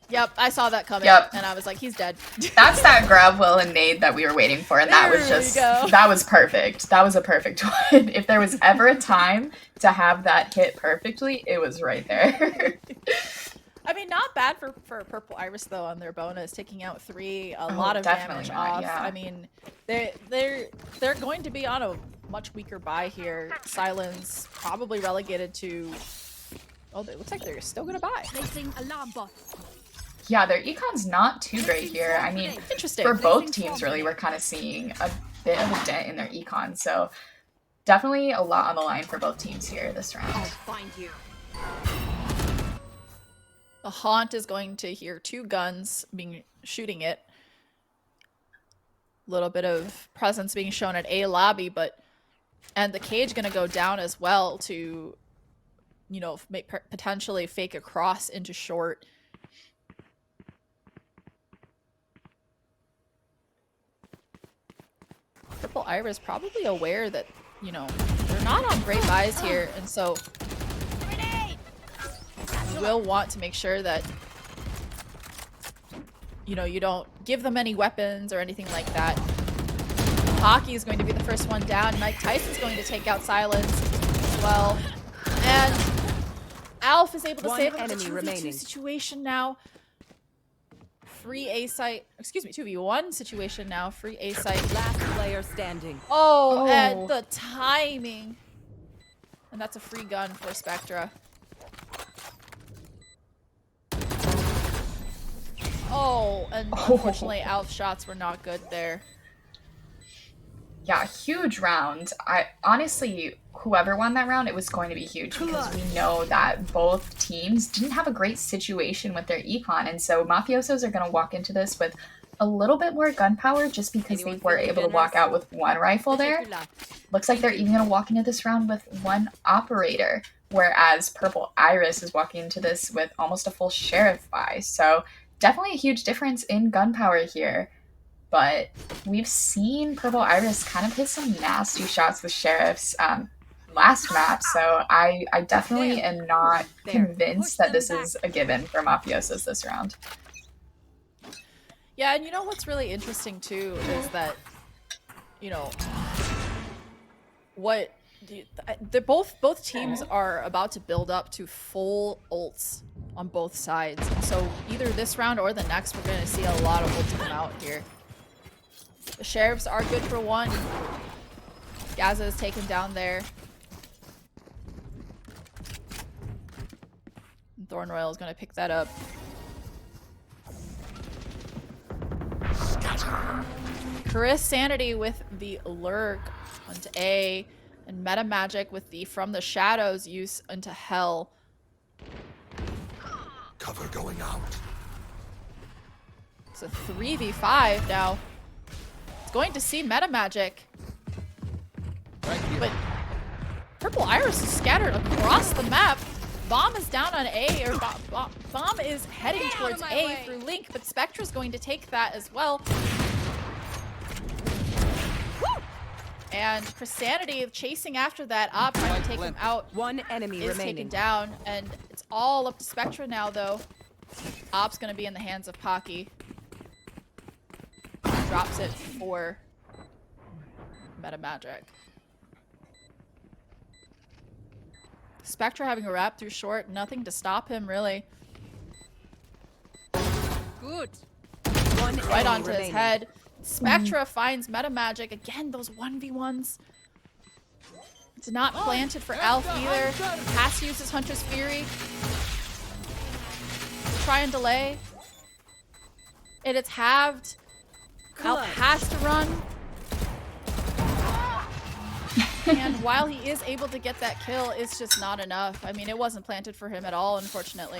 Yep, I saw that coming. Yep. And I was like, he's dead. That's that grab will and nade that we were waiting for, and that was just that was perfect. That was a perfect one. If there was ever a time to have that hit perfectly, it was right there. I mean, not bad for Purple Iris though on their bonus, taking out 3, a lot of damage off. Yeah. I mean, they're going to be on a much weaker buy here. Silence probably relegated to. Oh, it looks like they're still gonna buy. Placing alarm bot. Yeah, their econ's not too great here. I mean, Interesting. for both teams, really, we're kind of seeing a bit of a dent in their econ. So definitely a lot on the line for both teams here this round. I'll find you. The Haunt is going to hear 2 guns shooting it. A little bit of presence being shown at A lobby, and the Cage gonna go down as well to, you know, potentially fake a cross into short. Purple Iris probably aware that, you know, they're not on great buys here, and so you will want to make sure that, you know, you don't give them any weapons or anything like that. Hockey is going to be the first one down. Mike Tyson's going to take out Silence as well. And Alf is able to save him. It's a 2v2 situation now. Free A site, excuse me, 2v1 situation now. Free A site. Last player standing. Oh, and the timing. And that's a free gun for Spectra. Oh, and unfortunately Alf's shots were not good there. Yeah, huge round. I honestly, whoever won that round, it was going to be huge because we know that both teams didn't have a great situation with their econ, and so Mafiosos are going to walk into this with a little bit more gun power just because they were able to walk out with 1 rifle there. Looks like they're even going to walk into this round with 1 operator, whereas Purple Iris is walking into this with almost a full sheriff buy. So definitely a huge difference in gun power here. But we've seen Purple Iris kind of hit some nasty shots with sheriffs last map, so I definitely am not convinced that this is a given for Mafiosos this round. Yeah, and you know what's really interesting too is that, you know, both teams are about to build up to full ults on both sides. So either this round or the next, we're going to see a lot of ults come out here. The sheriffs are good for 1. Gaza is taken down there. Thorn Royal is going to pick that up. Chris Sanity with the lurk onto A, and Meta Magic with the From the Shadows use into Hell. Cover going out. It's a 3v5 now. It's going to see Meta Magic. But Purple Iris is scattered across the map. Bomb is down on A, or Bomb is heading towards A through Link, but Spectra's going to take that as well. And Chrisanity chasing after that, trying to take him out. One enemy is remaining. taken down, and it's all up to Spectra now, though. Op's gonna be in the hands of Pocky. Drops it for Meta Magic. Spectra having a wrap through short, nothing to stop him, really. Good. One Right enemy onto his remaining. head. Spectra finds Meta Magic. Again, those 1v1s. It's not planted for Alf either. Has to use his Hunter's Fury. Try and delay. It's halved. Alf has to run. And while he is able to get that kill, it's just not enough. I mean, it wasn't planted for him at all, unfortunately.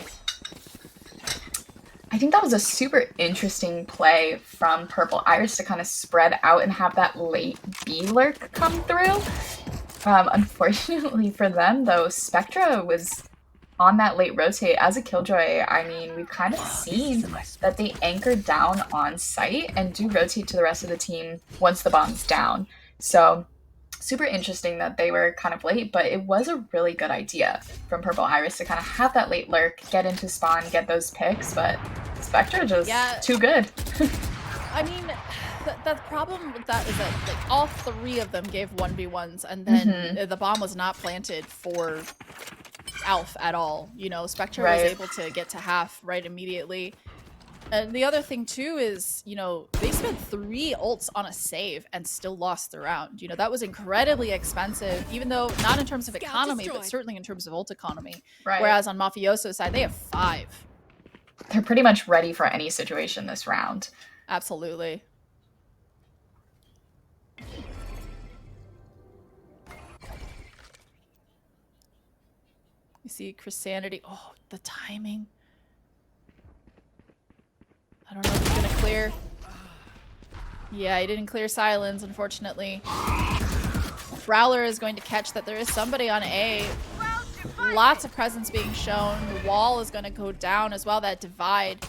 I think that was a super interesting play from Purple Iris to kind of spread out and have that late B lurk come through. Unfortunately for them, though, Spectra was on that late rotate. As a Killjoy, I mean, we've kind of seen that they anchor down on site and do rotate to the rest of the team once the bomb's down. So super interesting that they were kind of late, but it was a really good idea from Purple Iris to kind of have that late lurk, get into spawn, get those picks, but Spectra just too good. I mean, the problem with that is that like, all three of them gave 1v1s, and then the bomb was not planted for Alf at all. You know, Spectra was able to get to half right immediately. And the other thing too is, you know, they spent 3 ults on a save and still lost the round. You know, that was incredibly expensive, even though not in terms of economy, but certainly in terms of ult economy. Right. Whereas on Mafioso's side, they have 5. They're pretty much ready for any situation this round. Absolutely. You see Chrisanity. Oh, the timing. I don't know if he's gonna clear. Yeah, he didn't clear Silence, unfortunately. Prowler is going to catch that there is somebody on A. Lots of presence being shown. The wall is going to go down as well, that divide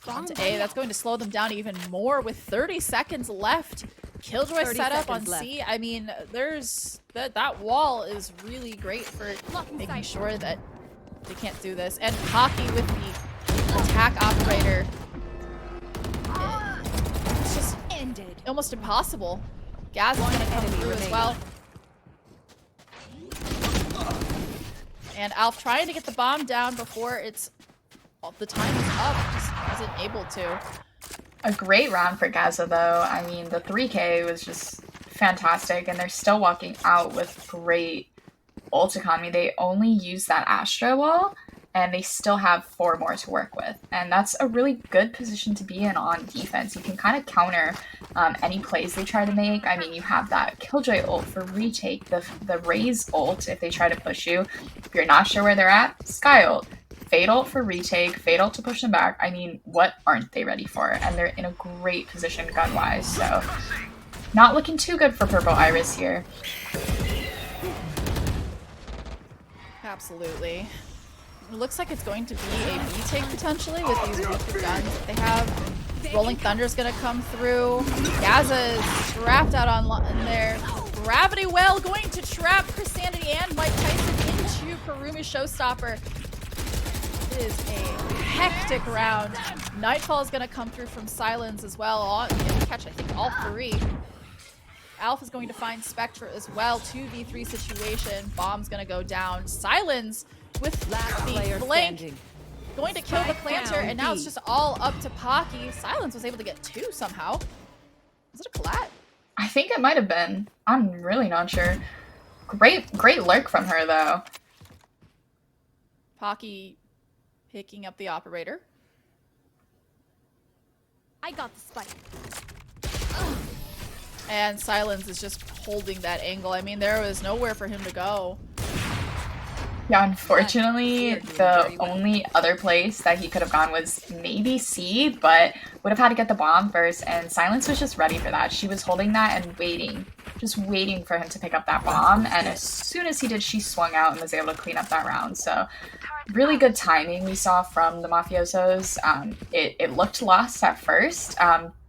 onto A. That's going to slow them down even more with 30 seconds left. Killjoy set up on C. I mean, there's that wall is really great for making sure that they can't do this. And Pocky with the attack operator. It's just almost impossible. Gaz is going to come through as well. And Alf trying to get the bomb down before it's the time is up. Just wasn't able to. A great round for Gaza, though. I mean, the 3K was just fantastic, and they're still walking out with great ult economy. They only use that Astra wall, and they still have 4 more to work with. And that's a really good position to be in on defense. You can kind of counter any plays they try to make. I mean, you have that Killjoy ult for retake, the Raze ult if they try to push you. If you're not sure where they're at, Sky ult. Fade ult for retake, Fade ult to push them back. I mean, what aren't they ready for? And they're in a great position gun-wise, so not looking too good for Purple Iris here. Absolutely. It looks like it's going to be a retake potentially with these weaker guns that they have. Rolling Thunder's gonna come through. Gaza is trapped out in there. Gravity Well going to trap Chrisanity and Mike Tyson into Karumi's Showstopper. It is a hectic round. Nightfall is going to come through from Silence as well. Gonna catch, I think, all 3. Alpha is going to find Spectra as well. 2v3 situation. Bomb's going to go down. Silence with the flank. Going to kill the planter, and now it's just all up to Pocky. Silence was able to get 2 somehow. Was it a collat? I think it might have been. I'm really not sure. Great lurk from her, though. Pocky Picking up the operator. I got the spike. And Silence is just holding that angle. I mean, there was nowhere for him to go. Yeah, unfortunately, the only other place that he could have gone was maybe C, but would have had to get the bomb first, and Silence was just ready for that. She was holding that and waiting, just waiting for him to pick up that bomb, and as soon as he did, she swung out and was able to clean up that round. So really good timing we saw from the Mafiosos. It looked lost at first.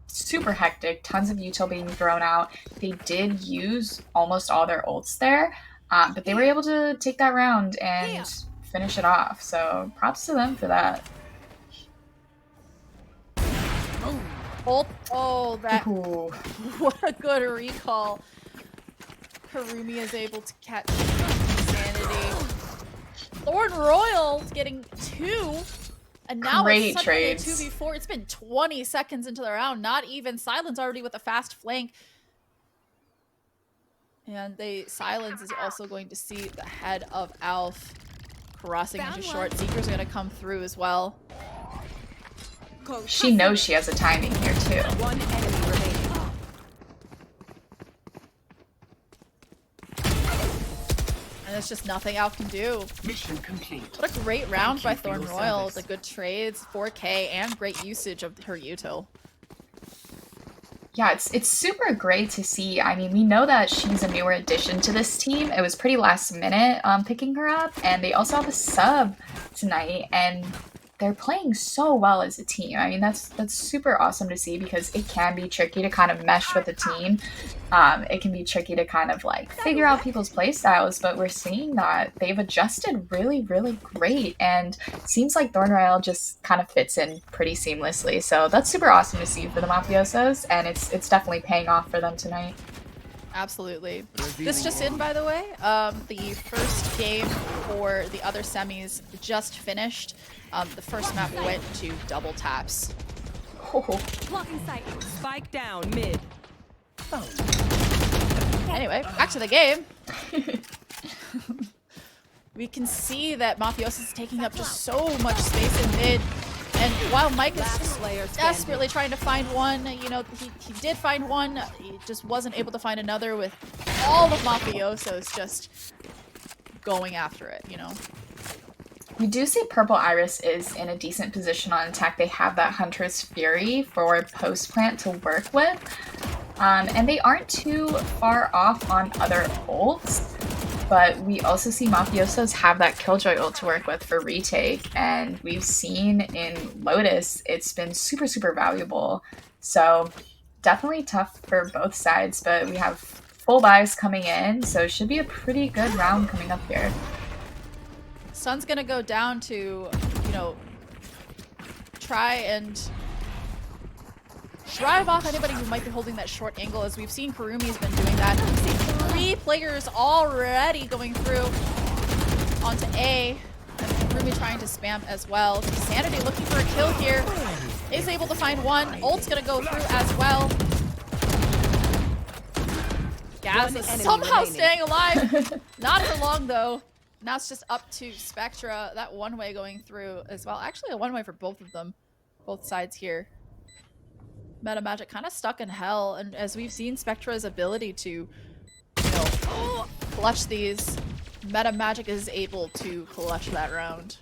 Super hectic, tons of util being thrown out. They did use almost all their ults there, but they were able to take that round and finish it off. So props to them for that. Ult. Oh, that. Ooh. What a good recall. Harumi is able to catch Insanity. Thorn Royal getting 2. And now Great it's suddenly a trades. 2v4. It's been 20 seconds into the round. Not even. Silence already with a fast flank. And Silence is also going to see the head of Alf crossing into short. Seeker's going to come through as well. She knows she has a timing here too. One enemy remaining. And there's just nothing Alf can do. Mission complete. What a great round by for your Thorn Royal. service. The good trades, 4K, and great usage of her util. Yeah, it's super great to see. I mean, we know that she's a newer addition to this team. It was pretty last minute picking her up, and they also have a sub tonight, and they're playing so well as a team. I mean, that's super awesome to see because it can be tricky to kind of mesh with a team. It can be tricky to kind of like figure out people's play styles, but we're seeing that they've adjusted really, really great, and it seems like Thorn Royal just kind of fits in pretty seamlessly. So that's super awesome to see for the Mafiosos, and it's definitely paying off for them tonight. Absolutely. This just in, by the way, the first game for the other semis just finished. The first map went to double taps. Oh. Blocking sight. Spike down mid. Anyway, back to the game. We can see that Mafiosos is taking up just so much space in mid. And while Mike is just desperately trying to find one, you know, he did find one. He just wasn't able to find another with all the Mafiosos just going after it, you know. We do see Purple Iris is in a decent position on attack. They have that Hunter's Fury for post-plant to work with. And they aren't too far off on other ults. But we also see Mafiosos have that Killjoy ult to work with for retake. And we've seen in Lotus, it's been super, super valuable. So definitely tough for both sides. But we have full buys coming in. So it should be a pretty good round coming up here. Sun's gonna go down to, you know, try and drive off anybody who might be holding that short angle. As we've seen, Karumi's been doing that. We've seen 3 players already going through onto A. And Karumi trying to spam as well. Sanity looking for a kill here. Is able to find one. Ult's gonna go through as well. Gaz is somehow staying alive. Not for long though. Now it's just up to Spectra. That one way going through as well. Actually, a one way for both of them. Both sides here. Meta Magic kind of stuck in hell. And as we've seen Spectra's ability to, you know, clutch these, Meta Magic is able to clutch that round.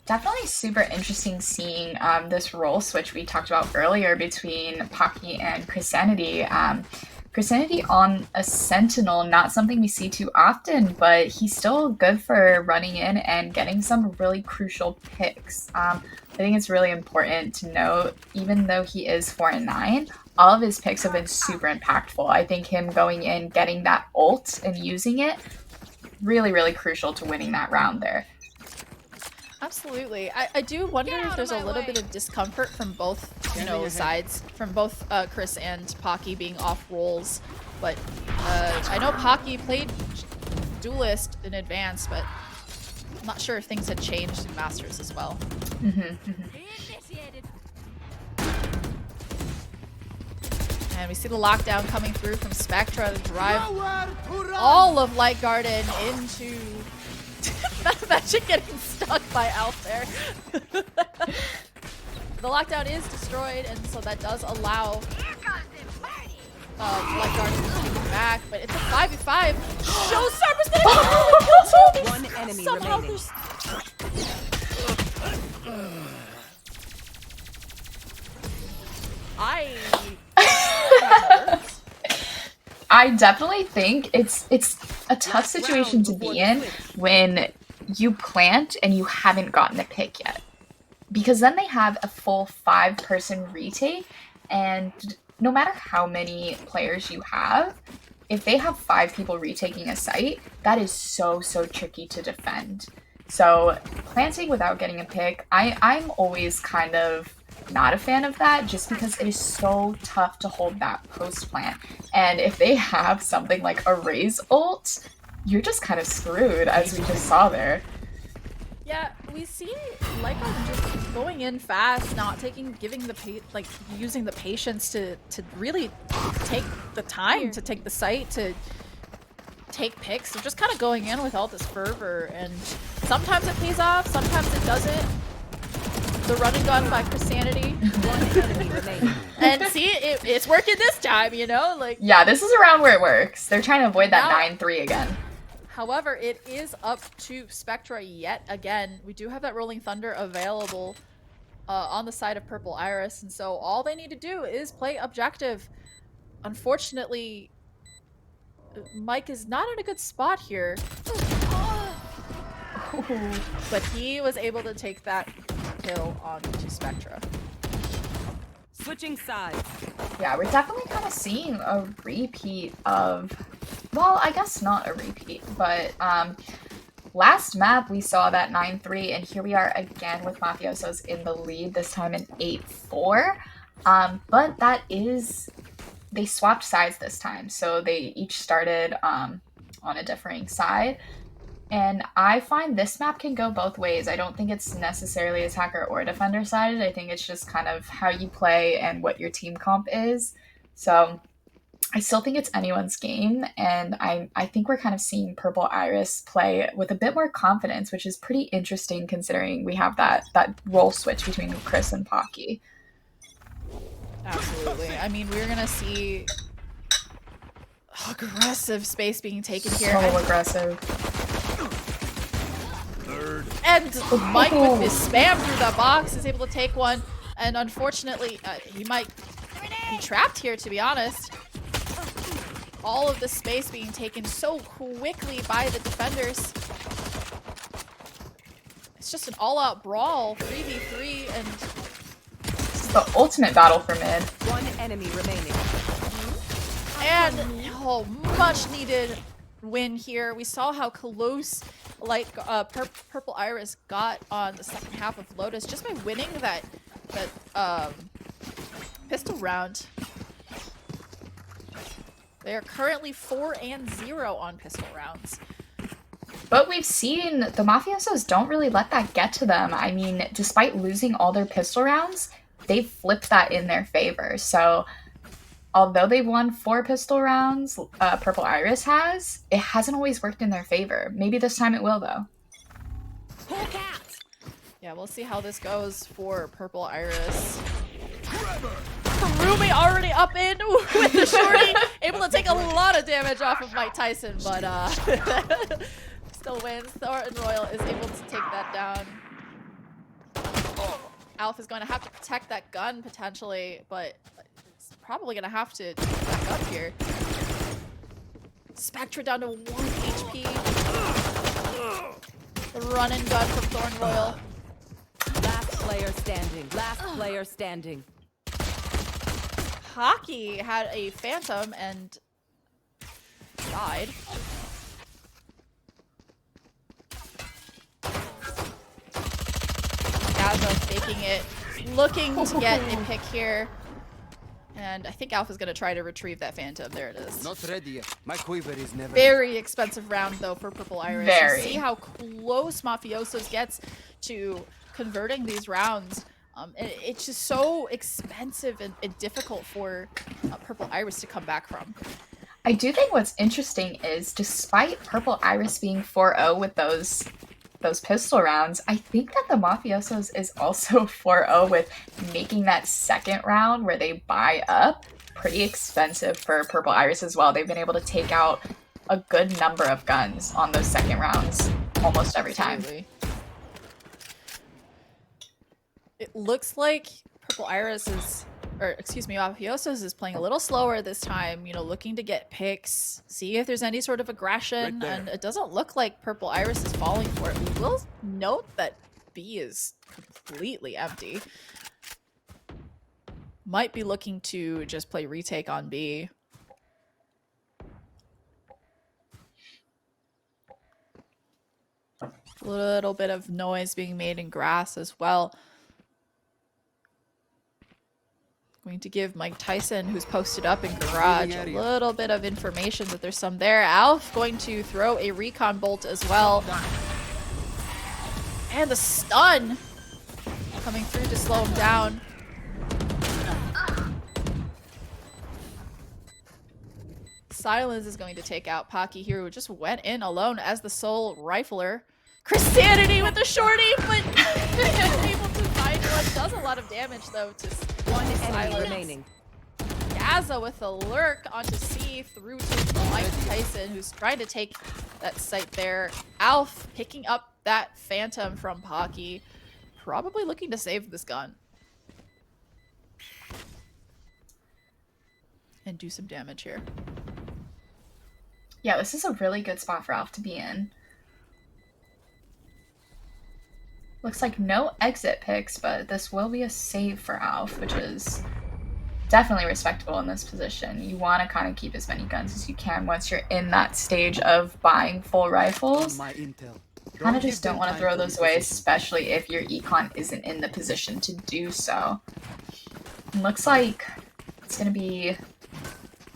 Definitely super interesting seeing this role switch we talked about earlier between Pocky and Chrisanity. Chrisanity on a Sentinel, not something we see too often, but he's still good for running in and getting some really crucial picks. I think it's really important to note, even though he is 4-9, all of his picks have been super impactful. I think him going in, getting that ult and using it, really, really crucial to winning that round there. Absolutely. I do wonder if there's a little bit of discomfort from both, you know, sides, from both Chris and Pocky being off roles. But I know Pocky played Duelist in advance, but I'm not sure if things had changed in Masters as well. And we see the lockdown coming through from Spectra to drive all of Light Garden into Imagine getting stuck by Alf there. The lockdown is destroyed, and so that does allow Blood Guardian to take it back, but it's a 5v5. Showstopper's gonna kill One enemy somehow remaining. I definitely think it's a tough situation to be in when you plant and you haven't gotten a pick yet. Because then they have a full 5-person retake, and no matter how many players you have, if they have 5 people retaking a site, that is so tricky to defend. So planting without getting a pick, I'm always kind of not a fan of that, just because it is so tough to hold that post plant. And if they have something like a raise ult, you're just kind of screwed, as we just saw there. Yeah, we see Lycon just going in fast, not giving using the patience to really take the time to take the site, to take picks. They're just kind of going in with all this fervor, and sometimes it pays off, sometimes it doesn't. The run and gun by Christianity. One enemy remaining. And see, it's working this time, you know? Like, yeah, this is around where it works. They're trying to avoid that now, 9-3 again. However, it is up to Spectra yet again. We do have that Rolling Thunder available on the side of Purple Iris, and so all they need to do is play objective. Unfortunately, Mike is not in a good spot here. But he was able to take that kill onto Spectra. Switching sides. Yeah, we're definitely kind of seeing a repeat of, well, I guess not a repeat, but last map we saw that 9-3, and here we are again with Mafiosos in the lead, this time in 8-4. But that is, they swapped sides this time, so they each started on a differing side. And I find this map can go both ways. I don't think it's necessarily attacker or defender sided. I think it's just kind of how you play and what your team comp is. So I still think it's anyone's game, and I think we're kind of seeing Purple Iris play with a bit more confidence, which is pretty interesting considering we have that role switch between Chris and Pocky. Absolutely. I mean, we're gonna see aggressive space being taken here. So aggressive. And Mike with his spam through that box is able to take one, and unfortunately he might be trapped here, to be honest. All of the space being taken so quickly by the defenders. It's just an all-out brawl, 3v3, and It's the ultimate battle for mid. One enemy remaining. And oh, much needed win here. We saw how close Purple Iris got on the second half of Lotus just by winning that pistol round. They are currently 4-0 on pistol rounds. But we've seen the Mafiosos don't really let that get to them. I mean, despite losing all their pistol rounds, they've flipped that in their favor. So although they've won 4 pistol rounds, Purple Iris has, it hasn't always worked in their favor. Maybe this time it will, though. Yeah, we'll see how this goes for Purple Iris. Karumi already up in with the shorty, able to take a lot of damage off of Mike Tyson, but still wins. Thornton Royal is able to take that down. Alf is going to have to protect that gun potentially, but it's probably going to have to back up here. Spectra down to 1 HP. The run and gun from Thorn Royal. Last player standing. Last player standing. Hockey had a phantom and died. Gaza faking it, looking to get a pick here. And I think Alpha's gonna try to retrieve that phantom. There it is. Not ready yet. My quiver is never. Very expensive round though for Purple Iris. Very. You see how close Mafiosos gets to converting these rounds. It's just so expensive and difficult for Purple Iris to come back from. I do think what's interesting is despite Purple Iris being 4-0 with those pistol rounds, I think that the Mafiosos is also 4-0 with making that second round where they buy up pretty expensive for Purple Iris as well. They've been able to take out a good number of guns on those second rounds almost every time. Absolutely. It looks like Purple Iris is, or excuse me, Mafiosos is playing a little slower this time, you know, looking to get picks, see if there's any sort of aggression, Right there. and it doesn't look like Purple Iris is falling for it. We will note that B is completely empty. Might be looking to just play retake on B. A little bit of noise being made in grass as well. Going to give Mike Tyson, who's posted up in garage, a little bit of information that there's some there. Alf going to throw a recon bolt as well. And the stun coming through to slow him down. Silence is going to take out Pocky here, who just went in alone as the sole rifler. Christianity with the shorty, but able to find one. Does a lot of damage though to One enemy Silence. remaining. Gaza with a lurk onto C through to Mike Tyson, who's trying to take that site there. Alf picking up that Phantom from Pocky, probably looking to save this gun. And do some damage here. Yeah, this is a really good spot for Alf to be in. Looks like no exit picks, but this will be a save for Alf, which is definitely respectable in this position. You want to kind of keep as many guns as you can once you're in that stage of buying full rifles. My intel. Kind of just don't want to throw those away, especially if your econ isn't in the position to do so. And looks like it's going to be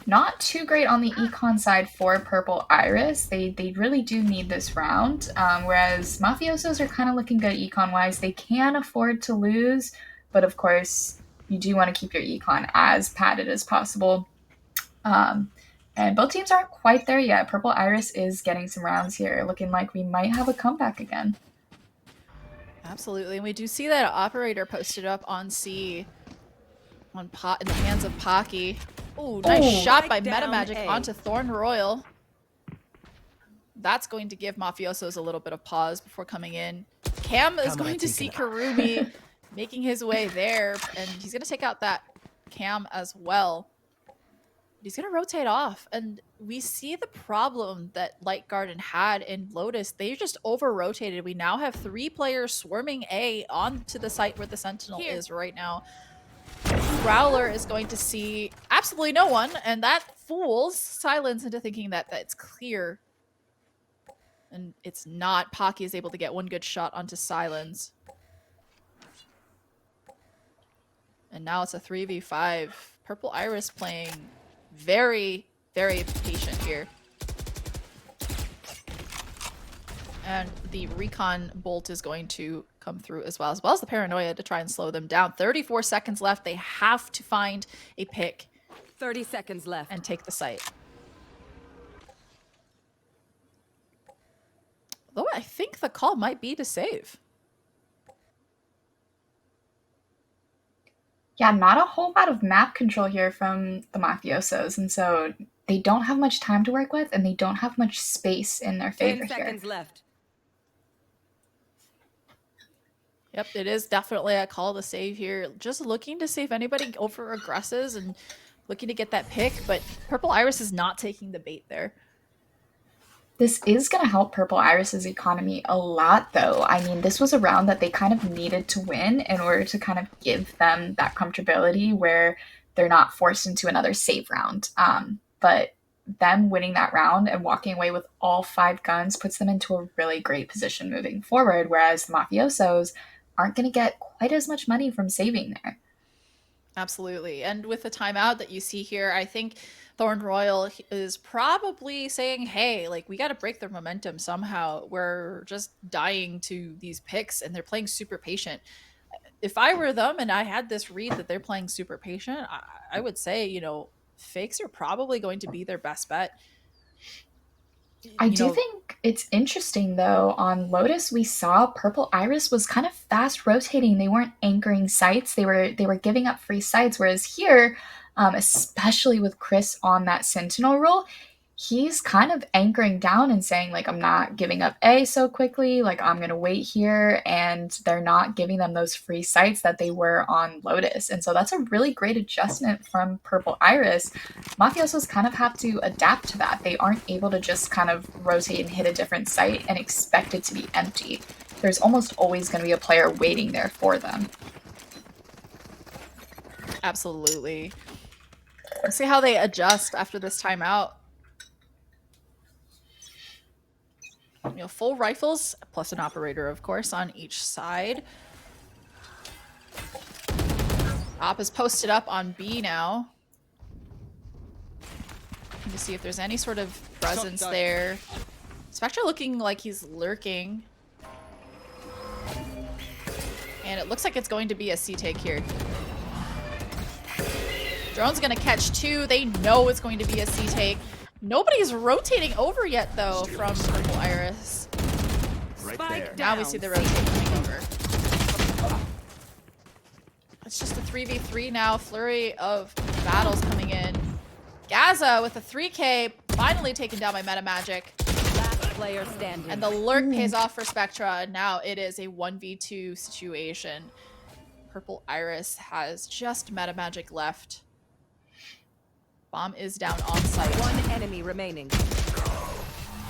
not too great on the econ side for Purple Iris. They really do need this round, whereas Mafiosos are kind of looking good econ-wise. They can afford to lose, but of course, you do want to keep your econ as padded as possible. And both teams aren't quite there yet. Purple Iris is getting some rounds here, looking like we might have a comeback again. Absolutely, and we do see that operator posted up on C in the hands of Pocky. Ooh, nice shot by Strike down Metamagic A. onto Thorn Royal. That's going to give Mafiosos a little bit of pause before coming in. Cam is going to see Karumi making his way there, and he's going to take out that Cam as well. He's going to rotate off, and we see the problem that Light Garden had in Lotus. They just over-rotated. We now have 3 players swarming A onto the site where the Sentinel is right now. Growler is going to see absolutely no one, and that fools Silence into thinking that it's clear. And it's not. Pocky is able to get one good shot onto Silence. And now it's a 3v5. Purple Iris playing very, very patient here. And the recon bolt is going to come through as well as the paranoia to try and slow them down. 34 seconds left. They have to find a pick 30 seconds left. and take the site. Though I think the call might be to save. Yeah, not a whole lot of map control here from the Mafiosos, and so they don't have much time to work with, and they don't have much space in their 10 favor here. seconds left. Yep, it is definitely a call to save here. Just looking to see if anybody over aggresses and looking to get that pick, but Purple Iris is not taking the bait there. This is going to help Purple Iris's economy a lot, though. I mean, this was a round that they kind of needed to win in order to kind of give them that comfortability where they're not forced into another save round. But them winning that round and walking away with all 5 guns puts them into a really great position moving forward, whereas the Mafiosos aren't going to get quite as much money from saving there. Absolutely. And with the timeout that you see here, I think Thorn Royal is probably saying, hey, like, we got to break their momentum somehow. We're just dying to these picks, and they're playing super patient. If I were them and I had this read that they're playing super patient, I would say, you know, fakes are probably going to be their best bet. I do think it's interesting though. On Lotus, we saw Purple Iris was kind of fast rotating. They weren't anchoring sites. They were giving up free sites. Whereas here, especially with Chris on that Sentinel role, he's kind of anchoring down and saying like, I'm not giving up A so quickly. Like I'm gonna wait here, and they're not giving them those free sites that they were on Lotus. And so that's a really great adjustment from Purple Iris. Mafiosos kind of have to adapt to that. They aren't able to just kind of rotate and hit a different site and expect it to be empty. There's almost always going to be a player waiting there for them. Absolutely. Let's see how they adjust after this timeout. Full rifles, plus an operator, of course, on each side. Op is posted up on B now. To see if there's any sort of presence there. Spectre looking like he's lurking. And it looks like it's going to be a C-take here. Drone's gonna catch 2. They know it's going to be a C-take. Nobody's rotating over yet, though, from Purple Iris. Right there. Now we see the rotate coming over. It's just a 3v3 now. Flurry of battles coming in. Gaza with a 3K, finally taken down by Meta Magic. Last player standing. And the lurk pays off for Spectra. And now it is a 1v2 situation. Purple Iris has just Meta Magic left. Bomb is down on site. One enemy remaining.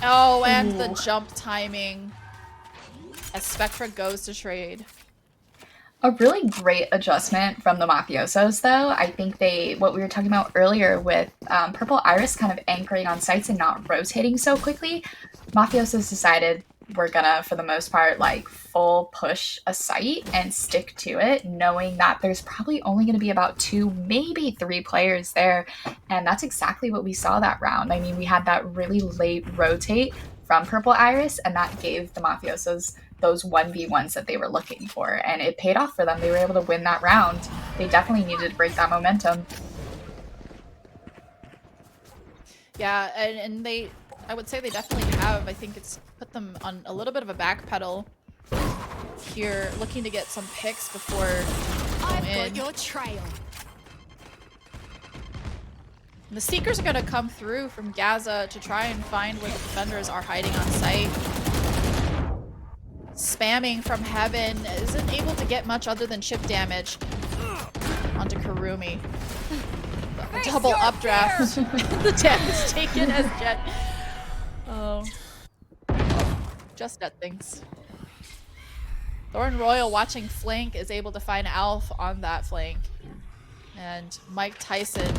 Oh, and the jump timing as Spectra goes to trade. A really great adjustment from the Mafiosos, though. I think what we were talking about earlier with Purple Iris kind of anchoring on sites and not rotating so quickly, Mafiosos decided we're gonna, for the most part, like full push a site and stick to it, knowing that there's probably only gonna be about 2, maybe 3 players there. And that's exactly what we saw that round. I mean, we had that really late rotate from Purple Iris, and that gave the Mafiosos those 1v1s that they were looking for, and it paid off for them. They were able to win that round. They definitely needed to break that momentum. Yeah, and they, I would say they definitely have. I think it's put them on a little bit of a back pedal here, looking to get some picks before going in. Your trail. And the Seekers are going to come through from Gaza to try and find where the defenders are hiding on site. Spamming from heaven, isn't able to get much other than chip damage onto Karumi. A double updraft. The damage taken as Jet. Oh. Just at things. Thorn Royal watching flank is able to find Alf on that flank. And Mike Tyson,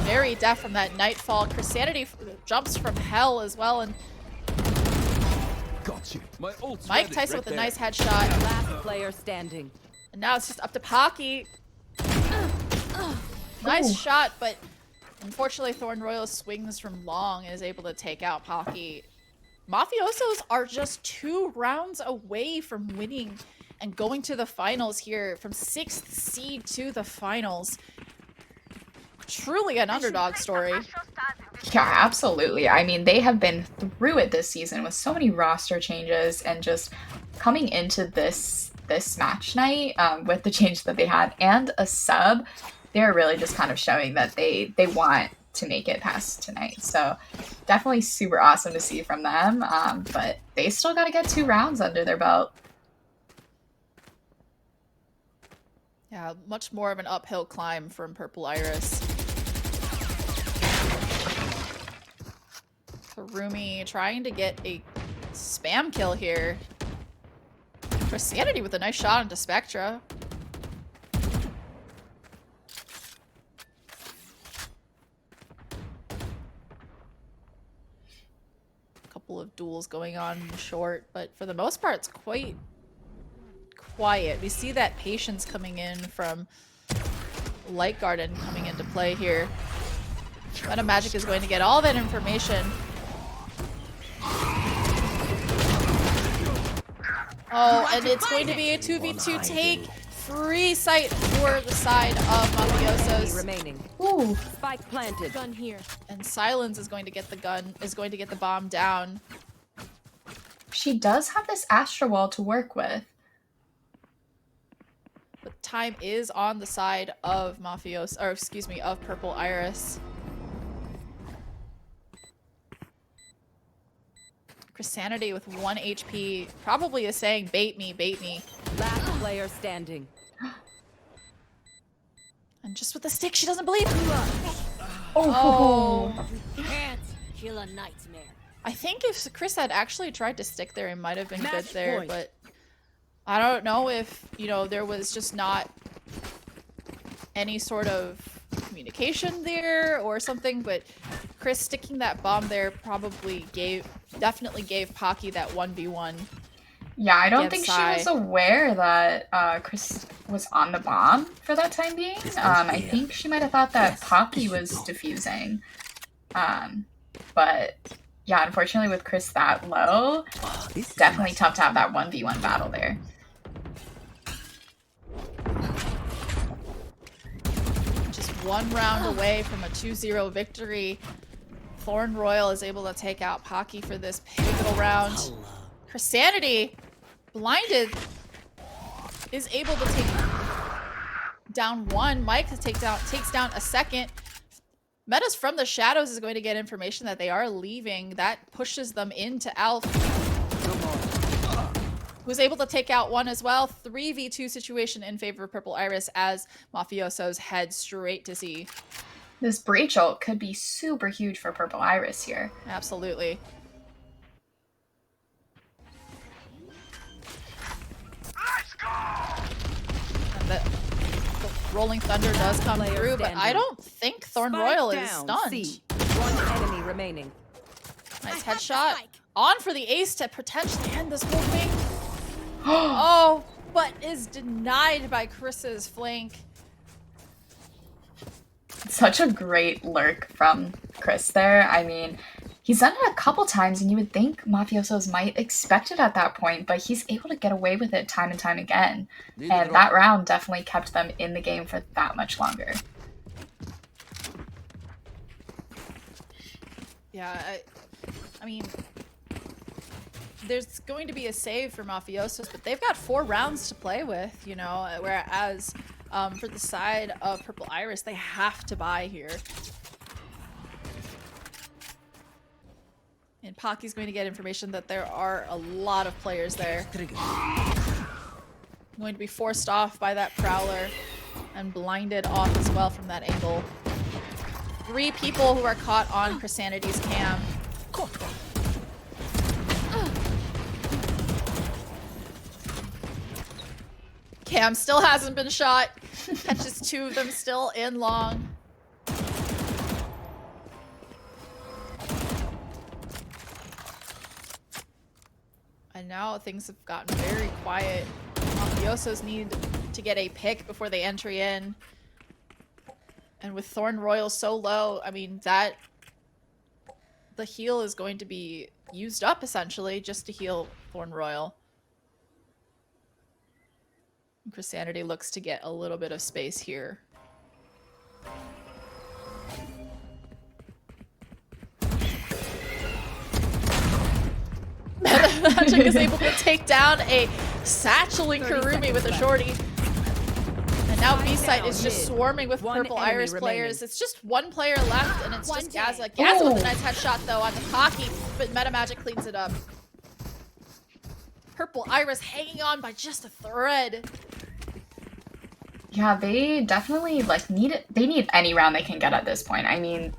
very deaf from that Nightfall. Christianity jumps from hell as well, and Got you. My ult's Mike ready. Tyson Right with a there. nice headshot. Last player standing. And now it's just up to Pocky. Nice shot, but unfortunately Thorn Royal swings from long and is able to take out Pocky. Mafiosos are just 2 rounds away from winning and going to the finals here, from 6th seed to the finals. Truly an underdog story. Yeah, absolutely. I mean, they have been through it this season with so many roster changes, and just coming into this match night with the change that they had and a sub, they're really just kind of showing that they want to make it past tonight. So definitely super awesome to see from them, but they still got to get 2 rounds under their belt. Yeah, much more of an uphill climb from Purple Iris. Karumi trying to get a spam kill here. Christianity with a nice shot into Spectra. Couple of duels going on short, but for the most part it's quite quiet. We see that patience coming in from Light Garden coming into play here. Meta Magic is going to get all that information. Oh, and it's going to be a 2v2 take. Free site for the side of Enemy Mafiosos. remaining. Ooh. Spike planted. Gun here. And Silence is going to get the bomb down. She does have this Astra Wall to work with. But time is on the side of of Purple Iris. Chrisanity with 1 HP probably is saying, bait me, bait me. Last player standing. And just with the stick, she doesn't believe. Oh. Can't kill a nightmare. I think if Chris had actually tried to stick there, it might have been good Match there, point. but I don't know if, there was just not any sort of communication there or something, but Chris sticking that bomb there probably definitely gave Pocky that 1v1. Yeah, I don't Against think she was Sai. aware that Chris was on the bomb for that time being. I think she might have thought that Pocky was defusing. But yeah, unfortunately with Chris that low, definitely tough to have that 1v1 battle there. Just one round away from a 2-0 victory. Thorn Royal is able to take out Pocky for this pivotal round. Chrisanity, blinded, is able to take down one. Mike takes down a second. Metas from the shadows is going to get information that they are leaving. That pushes them into Alf, who's able to take out one as well. 3v2 situation in favor of Purple Iris as Mafiosos head straight to C. This breach ult could be super huge for Purple Iris here. Absolutely. And the Rolling Thunder does come Player through, but standing. I don't think Thorn Spike Royal is down, stunned. C. One enemy remaining. Nice headshot. On for the ace to potentially end this whole thing. Oh, but is denied by Chris's flank. Such a great lurk from Chris there. I mean, he's done it a couple times, and you would think Mafiosos might expect it at that point, but he's able to get away with it time and time again. And that round definitely kept them in the game for that much longer. Yeah, I mean, there's going to be a save for Mafiosos, but they've got 4 rounds to play with, whereas for the side of Purple Iris, they have to buy here. And Pocky's going to get information that there are a lot of players there. Going to be forced off by that Prowler and blinded off as well from that angle. 3 people who are caught on Chrisanity's cam. Cam still hasn't been shot. Catches 2 of them still in long. And now things have gotten very quiet. Mafiosos need to get a pick before they enter in. And with Thorn Royal so low, I mean, the heal is going to be used up essentially just to heal Thorn Royal. Chrisanity looks to get a little bit of space here. Magic is able to take down a satcheling Karumi with a shorty. And now B-side is just swarming with One Purple enemy Iris remaining. players. It's just one player left, and it's just Gaza. Gaza with a nice headshot, though, on the Pocky, but Meta Magic cleans it up. Purple Iris hanging on by just a thread. Yeah, they definitely they need any round they can get at this point. I mean,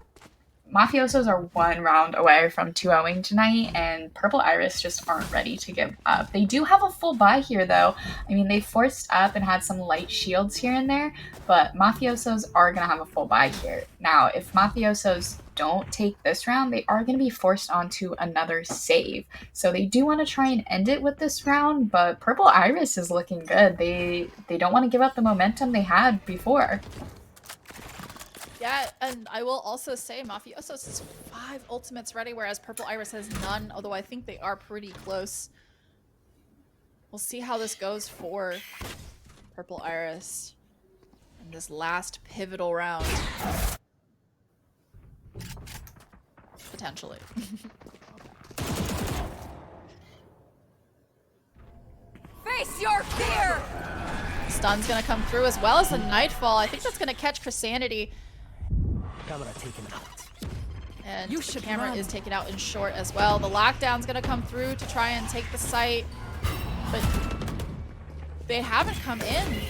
Mafiosos are 1 round away from 2-0ing tonight, and Purple Iris just aren't ready to give up. They do have a full buy here, though. I mean, they forced up and had some light shields here and there, but Mafiosos are going to have a full buy here. Now, if Mafiosos don't take this round, they are going to be forced onto another save. So they do want to try and end it with this round, but Purple Iris is looking good. They don't want to give up the momentum they had before. Yeah, and I will also say Mafiosos has 5 ultimates ready, whereas Purple Iris has none, although I think they are pretty close. We'll see how this goes for Purple Iris. in this last pivotal round. Potentially. Face your fear! Stun's gonna come through as well as the Nightfall. I think that's gonna catch Chrisanity. Camera taken out. And You should Camera run. is taken out in short as well. The lockdown's gonna come through to try and take the site. But they haven't come in.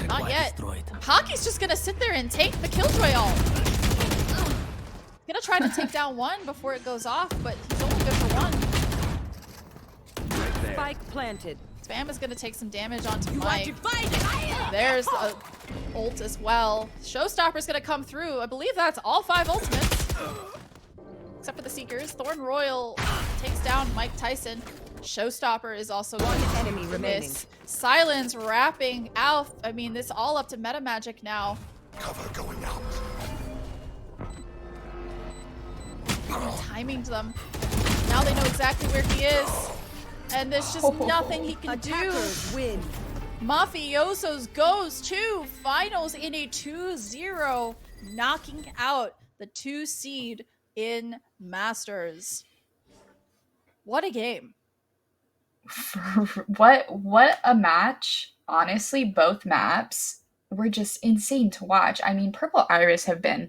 Not yet. Hockey's just gonna sit there and take the Killjoy ult. Gonna try to take down one before it goes off, but he's only good for one. Right there. Spike planted. Spam is gonna take some damage onto You Mike. want to fight? There's a ult as well. Showstopper's gonna come through. I believe that's all 5 ultimates. Except for the Seekers. Thorn Royal takes down Mike Tyson. Showstopper is also going to enemy remaining. miss. Silence wrapping out. I mean, this all up to meta magic now. Cover going out. Timing them. Now they know exactly where he is. And there's just nothing he can do. Attackers win. Mafiosos goes to finals in a 2-0, knocking out the 2 seed in Masters. What a game. What a match. Honestly, both maps were just insane to watch. I mean, Purple Iris have been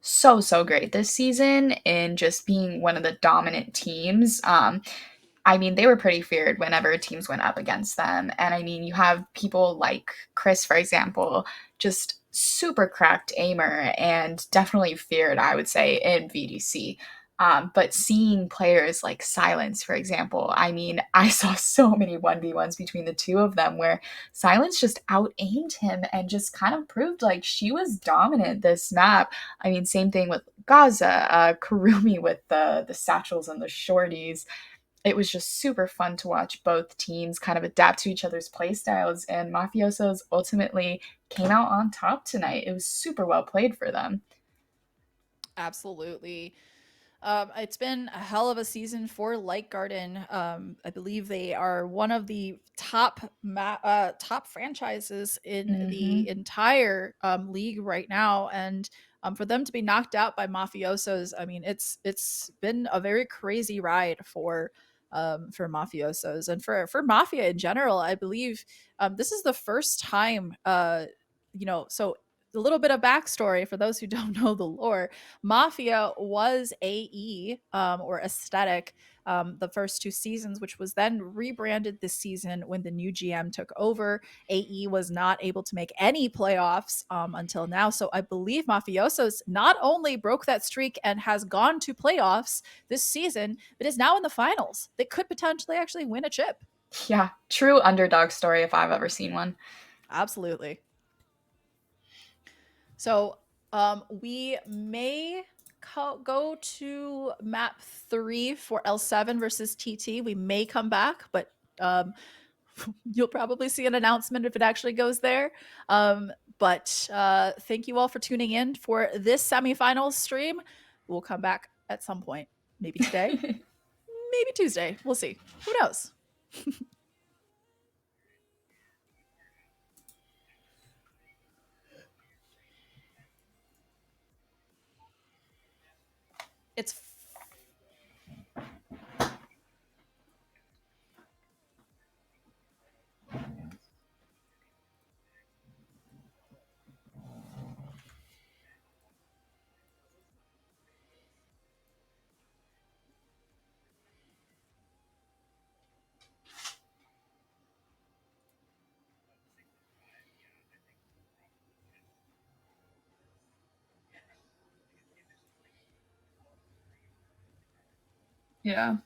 so great this season in just being one of the dominant teams. I mean, they were pretty feared whenever teams went up against them. And I mean, you have people like Chris, for example, just super cracked aimer and definitely feared, I would say, in VDC. But seeing players like Silence, for example, I mean, I saw so many 1v1s between the two of them where Silence just out-aimed him and just kind of proved like she was dominant this map. I mean, same thing with Gaza, Karumi with the satchels and the shorties. It was just super fun to watch both teams kind of adapt to each other's playstyles, and Mafiosos ultimately came out on top tonight. It was super well played for them. Absolutely. It's been a hell of a season for Light Garden. I believe they are one of the top franchises in the entire league right now, and for them to be knocked out by Mafiosos, I mean, it's been a very crazy ride for Mafiosos and for Mafia in general. I believe this is the first time, so a little bit of backstory for those who don't know the lore. Mafia was AE or Aesthetic the first 2 seasons, which was then rebranded this season when the new GM took over. AE was not able to make any playoffs until now. So I believe Mafiosos not only broke that streak and has gone to playoffs this season, but is now in the finals. They could potentially actually win a chip. Yeah, true underdog story if I've ever seen one. Absolutely. So we may go to map 3 for L7 versus TT. We may come back, but you'll probably see an announcement if it actually goes there. But thank you all for tuning in for this semifinals stream. We'll come back at some point. Maybe today, maybe Tuesday. We'll see. Who knows? It's Yeah.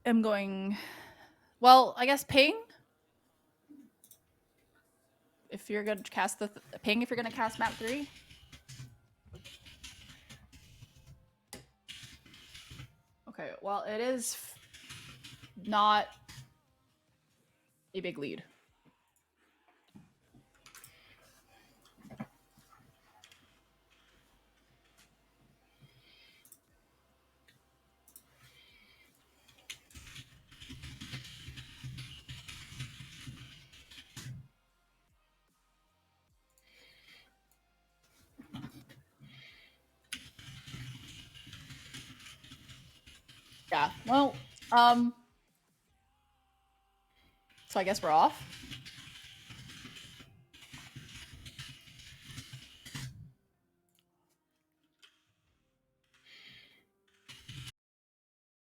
am going. Well, I guess ping. If you're gonna cast the ping, if you're gonna cast map 3. Okay. Well, it is not a big lead. Yeah. Well, so I guess we're off.